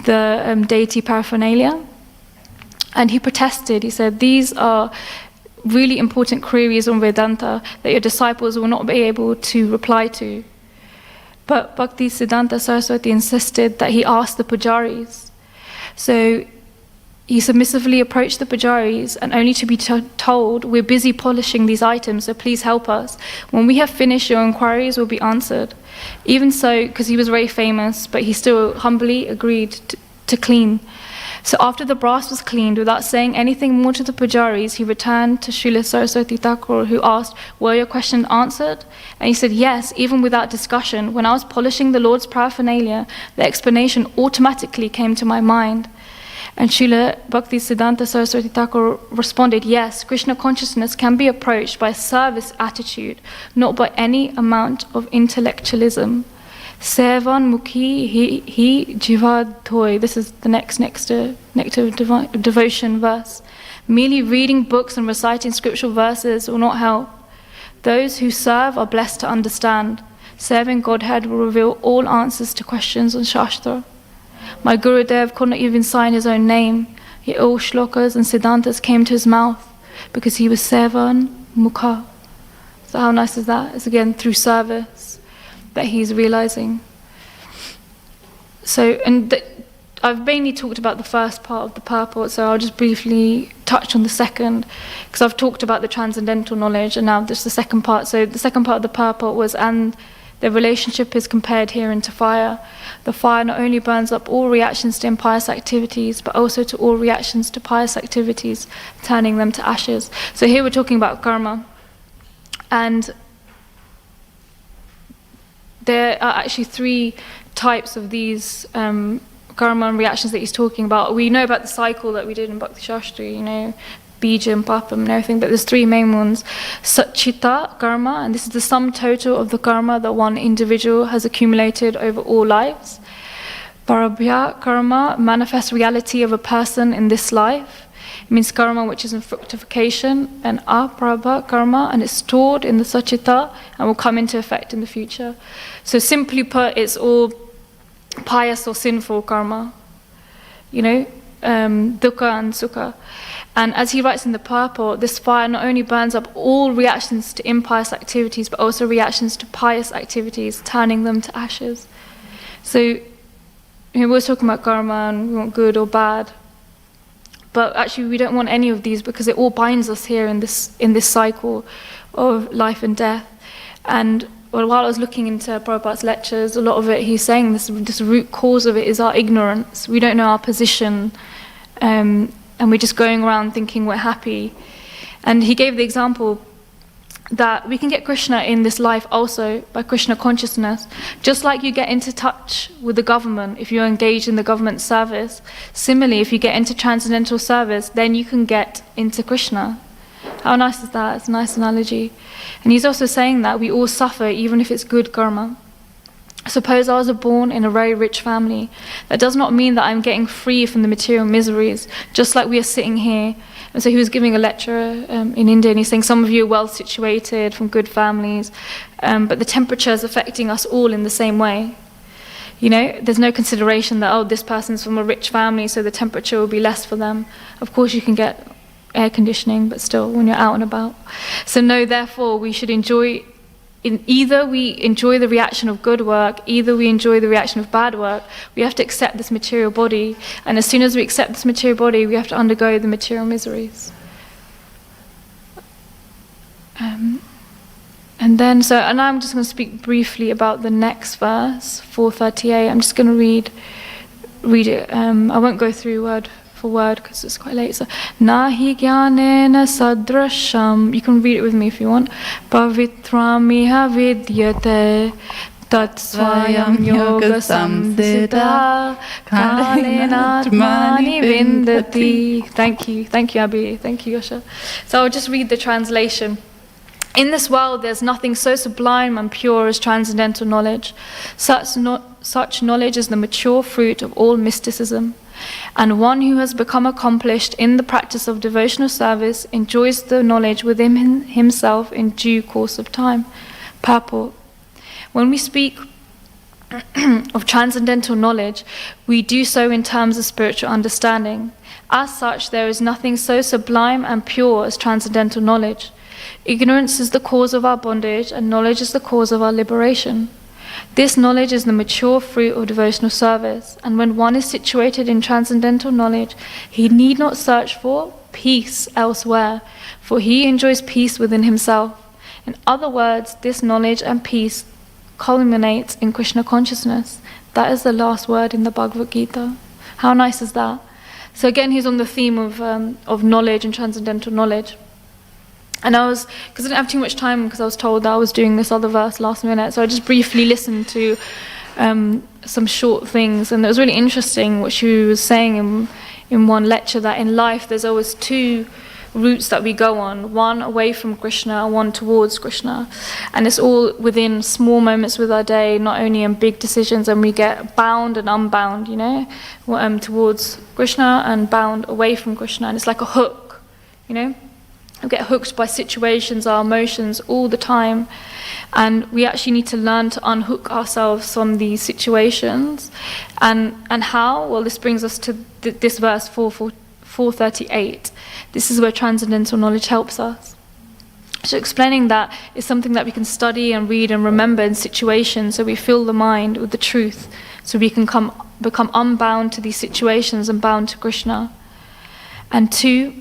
the deity paraphernalia, and he protested. He said, these are really important queries on Vedanta that your disciples will not be able to reply to. But Bhaktisiddhanta Saraswati insisted that he ask the pujaris. So he submissively approached the pujaris, and only to be told, we're busy polishing these items, so please help us. When we have finished, your inquiries will be answered. Even so, because he was very famous, but he still humbly agreed to clean. So after the brass was cleaned, without saying anything more to the pujaris, he returned to Srila Saraswati Thakur, who asked, were your questions answered? And he said, yes, even without discussion. When I was polishing the Lord's paraphernalia, the explanation automatically came to my mind. And Srila Bhaktisiddhanta Saraswati Thakur responded, yes, Krishna consciousness can be approached by a service attitude, not by any amount of intellectualism. Sevan mukhi hi jivad thoi. This is the next devotion verse. Merely reading books and reciting scriptural verses will not help. Those who serve are blessed to understand. Serving Godhead will reveal all answers to questions on Shastra. My Gurudev could not even sign his own name, yet all shlokas and siddhantas came to his mouth because he was Sevan Mukha. So how nice is that? It's again through service that he's realizing. So, I've mainly talked about the first part of the purport, so I'll just briefly touch on the second, because I've talked about the transcendental knowledge, and now there's the second part. So the second part of the purport was, and the relationship is compared herein to fire. The fire not only burns up all reactions to impious activities, but also to all reactions to pious activities, turning them to ashes. So here we're talking about karma. And there are actually three types of these karma and reactions that he's talking about. We know about the cycle that we did in Bhakti Shastri, bija and papam and everything, but there's three main ones. Satchita karma, and this is the sum total of the karma that one individual has accumulated over all lives. Parabhya karma, manifest reality of a person in this life. It means karma which is in fructification, and aparabha karma, and it's stored in the Satchita and will come into effect in the future. So simply put, it's all pious or sinful karma, dukkha and sukha. And as he writes in the purport, this fire not only burns up all reactions to impious activities, but also reactions to pious activities, turning them to ashes. So we're talking about karma and we want good or bad. But actually we don't want any of these, because it all binds us here in this cycle of life and death. And while I was looking into Prabhupada's lectures, a lot of it he's saying this root cause of it is our ignorance. We don't know our position, and we're just going around thinking we're happy. And he gave the example that we can get Krishna in this life also by Krishna consciousness. Just like you get into touch with the government if you're engaged in the government service, similarly, if you get into transcendental service, then you can get into Krishna. How nice is that? It's a nice analogy. And he's also saying that we all suffer even if it's good karma. Suppose I was born in a very rich family. That does not mean that I'm getting free from the material miseries, just like we are sitting here. And so he was giving a lecture in India, and he's saying some of you are well situated from good families, but the temperature is affecting us all in the same way. There's no consideration that, this person's from a rich family, so the temperature will be less for them. Of course you can get air conditioning, but still when you're out and about. So no, therefore we should enjoy, either we enjoy the reaction of good work, either we enjoy the reaction of bad work. We have to accept this material body, and as soon as we accept this material body, we have to undergo the material miseries. And I'm just going to speak briefly about the next verse, 438. I'm just going to read it. I won't go through word for word because it's quite late. So, Nahi jnanena sadrasham. You can read it with me if you want. Pavitramiha vidyate Tat Swayam Yoga Samdhita Kalena Atmani Vindati. Thank you, Abhi. Thank you, Yosha. So I'll just read the translation. In this world, there's nothing so sublime and pure as transcendental knowledge. Such knowledge is the mature fruit of all mysticism. And one who has become accomplished in the practice of devotional service enjoys the knowledge within himself in due course of time. Purport. When we speak of transcendental knowledge, we do so in terms of spiritual understanding. As such, there is nothing so sublime and pure as transcendental knowledge. Ignorance is the cause of our bondage, and knowledge is the cause of our liberation. This knowledge is the mature fruit of devotional service, and when one is situated in transcendental knowledge, he need not search for peace elsewhere, for he enjoys peace within himself. In other words, this knowledge and peace culminates in Krishna consciousness. That is the last word in the Bhagavad Gita. How nice is that? So again, he's on the theme of knowledge and transcendental knowledge. And because I didn't have too much time, because I was told that I was doing this other verse last minute, so I just briefly listened to some short things, and it was really interesting what she was saying in one lecture, that in life there's always two routes that we go on, one away from Krishna and one towards Krishna. And it's all within small moments with our day, not only in big decisions, and we get bound and unbound, towards Krishna and bound away from Krishna. And it's like a hook, We get hooked by situations, our emotions all the time. And we actually need to learn to unhook ourselves from these situations. And how? Well, this brings us to this verse 438. This is where transcendental knowledge helps us. So explaining that is something that we can study and read and remember in situations, so we fill the mind with the truth, so we can become unbound to these situations and bound to Krishna. And 2,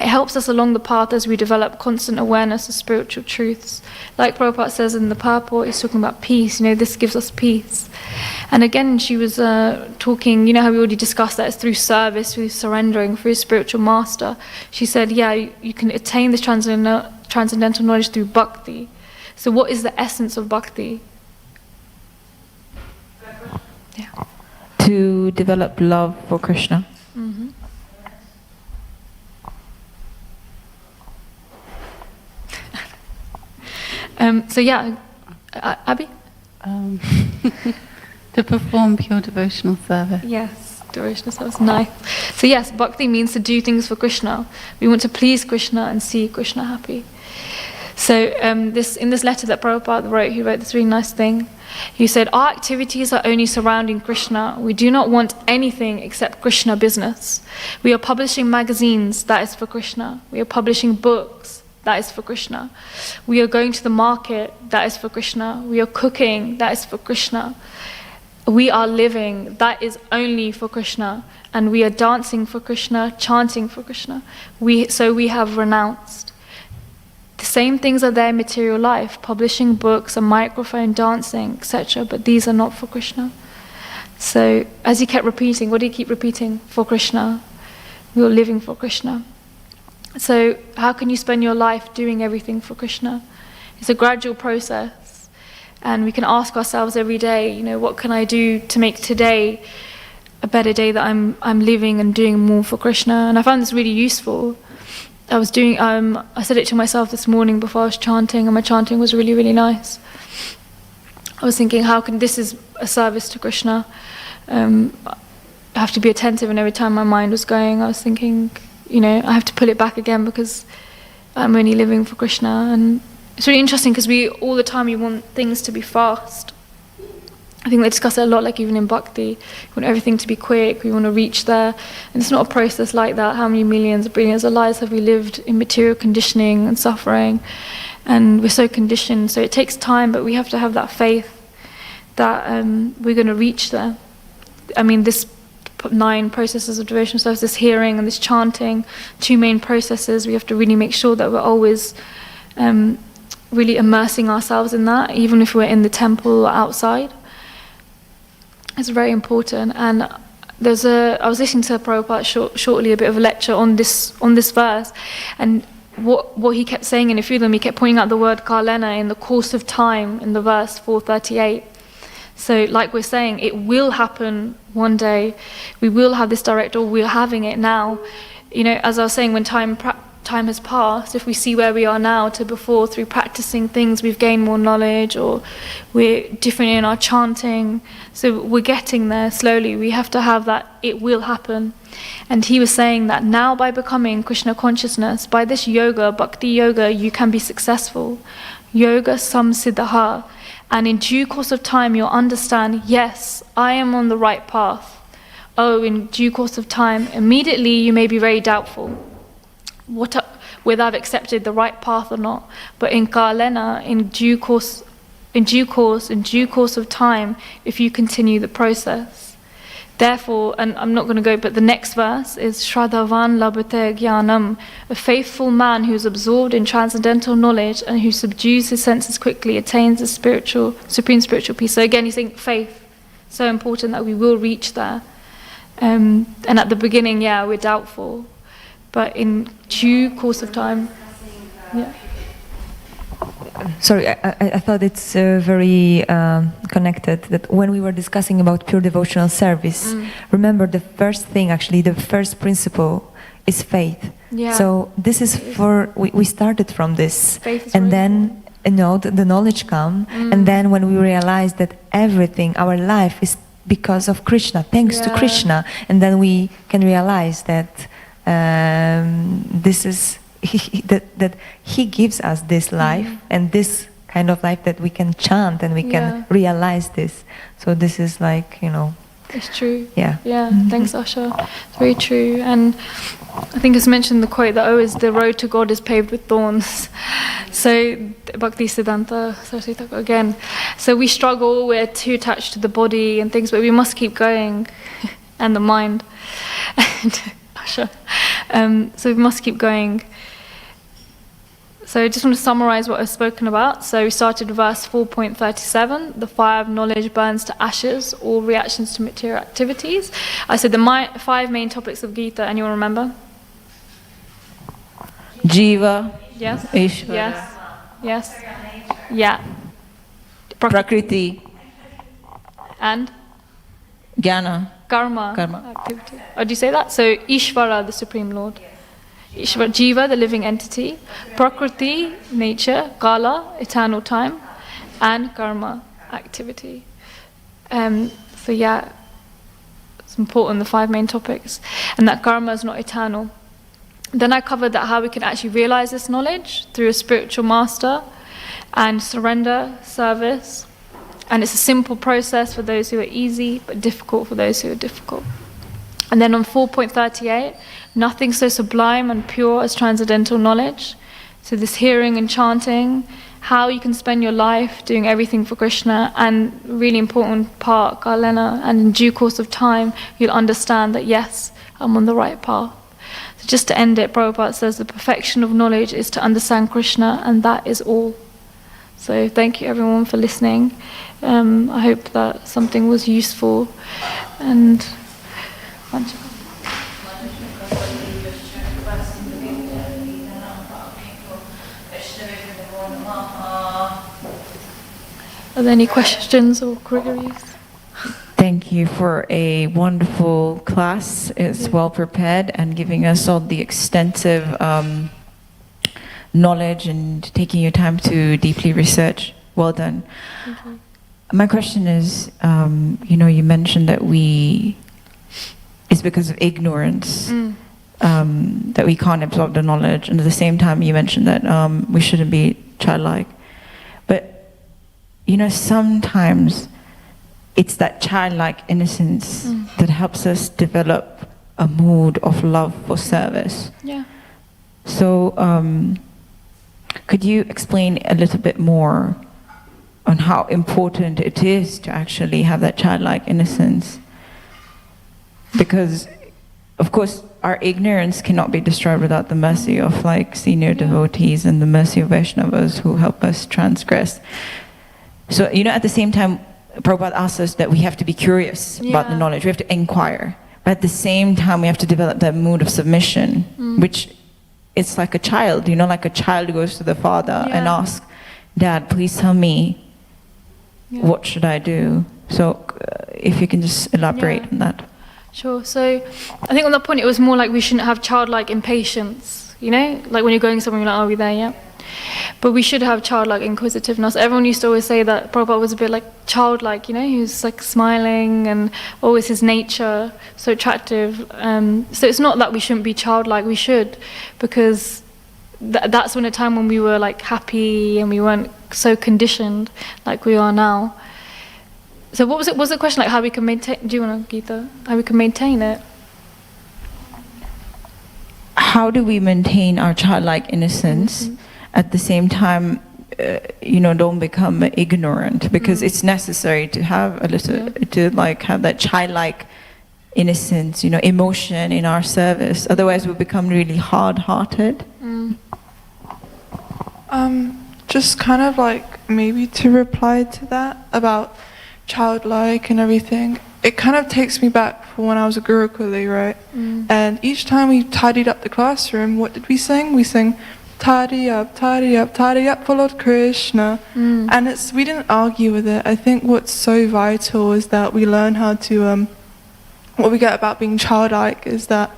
it helps us along the path as we develop constant awareness of spiritual truths. Like Prabhupada says in the purport, he's talking about peace. This gives us peace. And again, she was talking, how we already discussed that it's through service, through surrendering, through spiritual master. She said, you can attain this transcendental knowledge through bhakti. So what is the essence of bhakti? Yeah. To develop love for Krishna. Mm-hmm. Abby? To perform pure devotional service. Yes, devotional service, nice. So yes, bhakti means to do things for Krishna. We want to please Krishna and see Krishna happy. So in this letter that Prabhupada wrote, he wrote this really nice thing. He said, our activities are only surrounding Krishna. We do not want anything except Krishna business. We are publishing magazines, that is for Krishna. We are publishing books, that is for Krishna. We are going to the market, that is for Krishna. We are cooking, that is for Krishna. We are living, that is only for Krishna. And we are dancing for Krishna, chanting for Krishna. So we have renounced. The same things are there in material life, publishing books, a microphone, dancing, etc. But these are not for Krishna. So as he kept repeating, what did he keep repeating? For Krishna. We are living for Krishna. So how can you spend your life doing everything for Krishna? It's a gradual process. And we can ask ourselves every day, what can I do to make today a better day that I'm living and doing more for Krishna? And I found this really useful. I said it to myself this morning before I was chanting, and my chanting was really, really nice. I was thinking, this is a service to Krishna. I have to be attentive, and every time my mind was going, I was thinking, I have to pull it back again because I'm only living for Krishna. And it's really interesting because all the time we want things to be fast. I think they discuss it a lot, like even in Bhakti. We want everything to be quick, we want to reach there. And it's not a process like that. How many millions, billions of lives have we lived in material conditioning and suffering? And we're so conditioned, so it takes time, but we have to have that faith that we're going to reach there. This 9 processes of devotional service, this hearing and this chanting, 2 main processes, we have to really make sure that we're always really immersing ourselves in that, even if we're in the temple or outside. It's very important. And I was listening to Prabhupada shortly, a bit of a lecture on this verse, and what he kept saying in a few of them, he kept pointing out the word Kalena in the course of time in the verse 438. So like we're saying, it will happen one day. We will have this direct, or we're having it now. You know, as I was saying, when time has passed, if we see where we are now to before, through practicing things, we've gained more knowledge, or we're different in our chanting. So we're getting there slowly. We have to have that, it will happen. And he was saying that now by becoming Krishna consciousness, by this yoga, bhakti yoga, you can be successful. Yoga samsiddha. And in due course of time, you'll understand, yes, I am on the right path. Oh, in due course of time, immediately you may be very doubtful whether I've accepted the right path or not. But in Kalena, in due course of time, if you continue the process. Therefore, and I'm not going to go, but the next verse is Shraddhavan labhate jnanam, a faithful man who is absorbed in transcendental knowledge and who subdues his senses quickly attains the supreme spiritual peace. So again, he's saying faith, so important that we will reach there. And at the beginning, yeah, we're doubtful, but in due course of time, yeah. Sorry, I thought it's very connected, that when we were discussing about pure devotional service, remember the first thing, actually, the first principle is faith. Yeah. So this is we started from this, and then the knowledge come, and then when we realize that everything, our life is because of Krishna, thanks to Krishna, and then we can realize that this is that he gives us this life and this kind of life that we can chant and we can realize this. So this is like, it's true. Yeah. Thanks, Asha. It's very true. And I think it's mentioned in the quote that always the road to God is paved with thorns. So Bhaktivedanta Saraswati Thakur again. So we struggle, we're too attached to the body and things, but we must keep going, and the mind. And Asha. So we must keep going. So I just want to summarize what I've spoken about. So we started with verse 4.37. The fire of knowledge burns to ashes all reactions to material activities. I said the 5 main topics of Gita. Anyone remember? Jiva. Yes. Ishvara. Yes. Yeah. Prakriti. And? Jnana. Karma. Activity. Oh, do you say that? So Ishvara, the Supreme Lord. Ishvara, Jiva, the living entity, Prakriti, nature, Kala, eternal time, and Karma, activity. So yeah, it's important, the 5 main topics, and that karma is not eternal. Then I covered that how we can actually realize this knowledge through a spiritual master and surrender, service, and it's a simple process for those who are easy, but difficult for those who are difficult. And then on 4.38, nothing so sublime and pure as transcendental knowledge. So this hearing and chanting, how you can spend your life doing everything for Krishna, and really important part, Kalena, and in due course of time, you'll understand that yes, I'm on the right path. So just to end it, Prabhupada says the perfection of knowledge is to understand Krishna, and that is all. So thank you everyone for listening. I hope that something was useful, and are there any questions or queries? Thank you for a wonderful class. It's well prepared and giving us all the extensive knowledge and taking your time to deeply research. Well done. Thank you. My question is, you mentioned that it's because of ignorance that we can't absorb the knowledge, and at the same time you mentioned that we shouldn't be childlike. But sometimes it's that childlike innocence that helps us develop a mood of love for service. Yeah. So could you explain a little bit more on how important it is to actually have that childlike innocence? Because, of course, our ignorance cannot be destroyed without the mercy of senior devotees and the mercy of Vaishnavas who help us transgress. So, at the same time, Prabhupada asks us that we have to be curious about the knowledge, we have to inquire. But at the same time, we have to develop that mood of submission, which it's like a child, you know, like a child goes to the father and asks, Dad, please tell me, what should I do? So if you can just elaborate on that. Sure. So I think on that point it was more like we shouldn't have childlike impatience, you know? Like when you're going somewhere, you're like, are we there yet? But we should have childlike inquisitiveness. Everyone used to always say that Prabhupada was a bit like childlike, you know? He was like smiling and always his nature, so attractive. So it's not that we shouldn't be childlike, we should, because that's when a time when we were like happy and we weren't so conditioned like we are now. So what was it? Was the question like how we can maintain? Do you want to, Geeta? How we can maintain it? How do we maintain our childlike innocence at the same time? You know, don't become ignorant, because it's necessary to have a little, to like have that childlike innocence, you know, emotion in our service. Otherwise, we become really hard-hearted. Just kind of like maybe to reply to that about childlike and everything, it kind of takes me back for when I was a Gurukuli, right? And each time we tidied up the classroom, what did we sing? We sang, tidy up, for Lord Krishna. And we didn't argue with it. I think what's so vital is that we learn how to, what we get about being childlike is that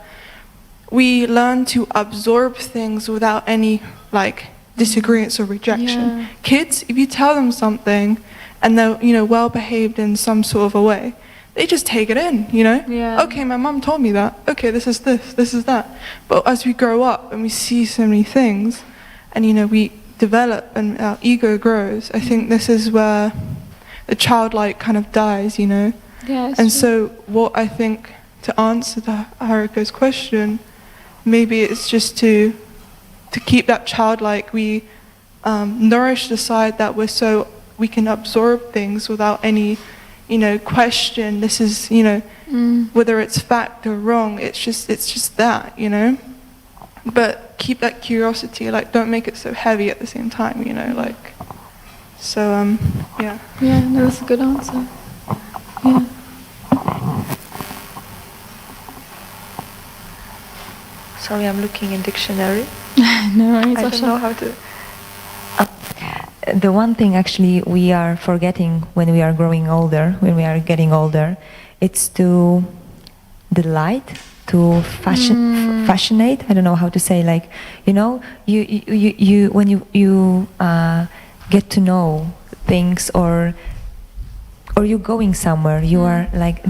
we learn to absorb things without any like disagreements or rejection. Kids, if you tell them something and they're, you know, well behaved in some sort of a way, they just take it in, you know? Okay, my mum told me that. Okay, this is that. But as we grow up and we see so many things and, you know, we develop and our ego grows, I think this is where the childlike kind of dies, you know? And so what I think, to answer Hariko's question, maybe it's just to keep that childlike, we nourish the side that we can absorb things without any, you know, question. This is, you know, whether it's fact or wrong, it's just that, you know. But keep that curiosity, like don't make it so heavy at the same time, you know, like. So yeah. Yeah, no, that's a good answer. Yeah. Sorry, I'm looking in dictionary. No, I don't know how to. The one thing actually we are forgetting when we are growing older, when we are getting older, it's to delight, to fascinate. I don't know how to say. Like, you know, you when you get to know things, or you going somewhere, you are like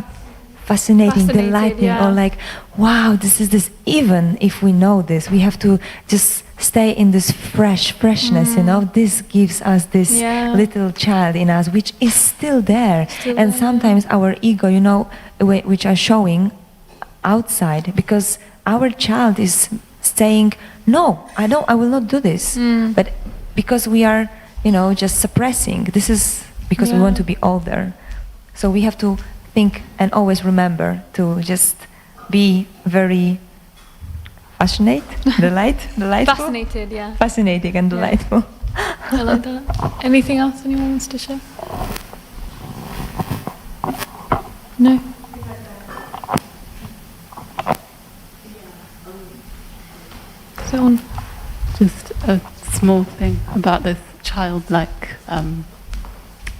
fascinating, delighting, or like, wow, this is this. Even if we know this, we have to just stay in this freshness, you know. This gives us this little child in us, which is still there. And sometimes our ego, you know, which are showing outside, because our child is saying, no, I will not do this. But because we are, you know, just suppressing, this is because we want to be older. So we have to think and always remember to just be very delightful. Fascinated, Fascinating and delightful. I like that. Anything else anyone wants to share? No? So on. Just a small thing about this childlike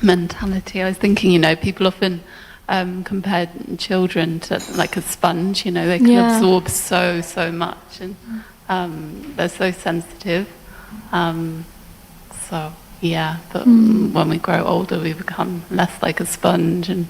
mentality. I was thinking, you know, people often compare children to like a sponge, you know, they can absorb so much, and they're so sensitive. So yeah, but when we grow older, we become less like a sponge, and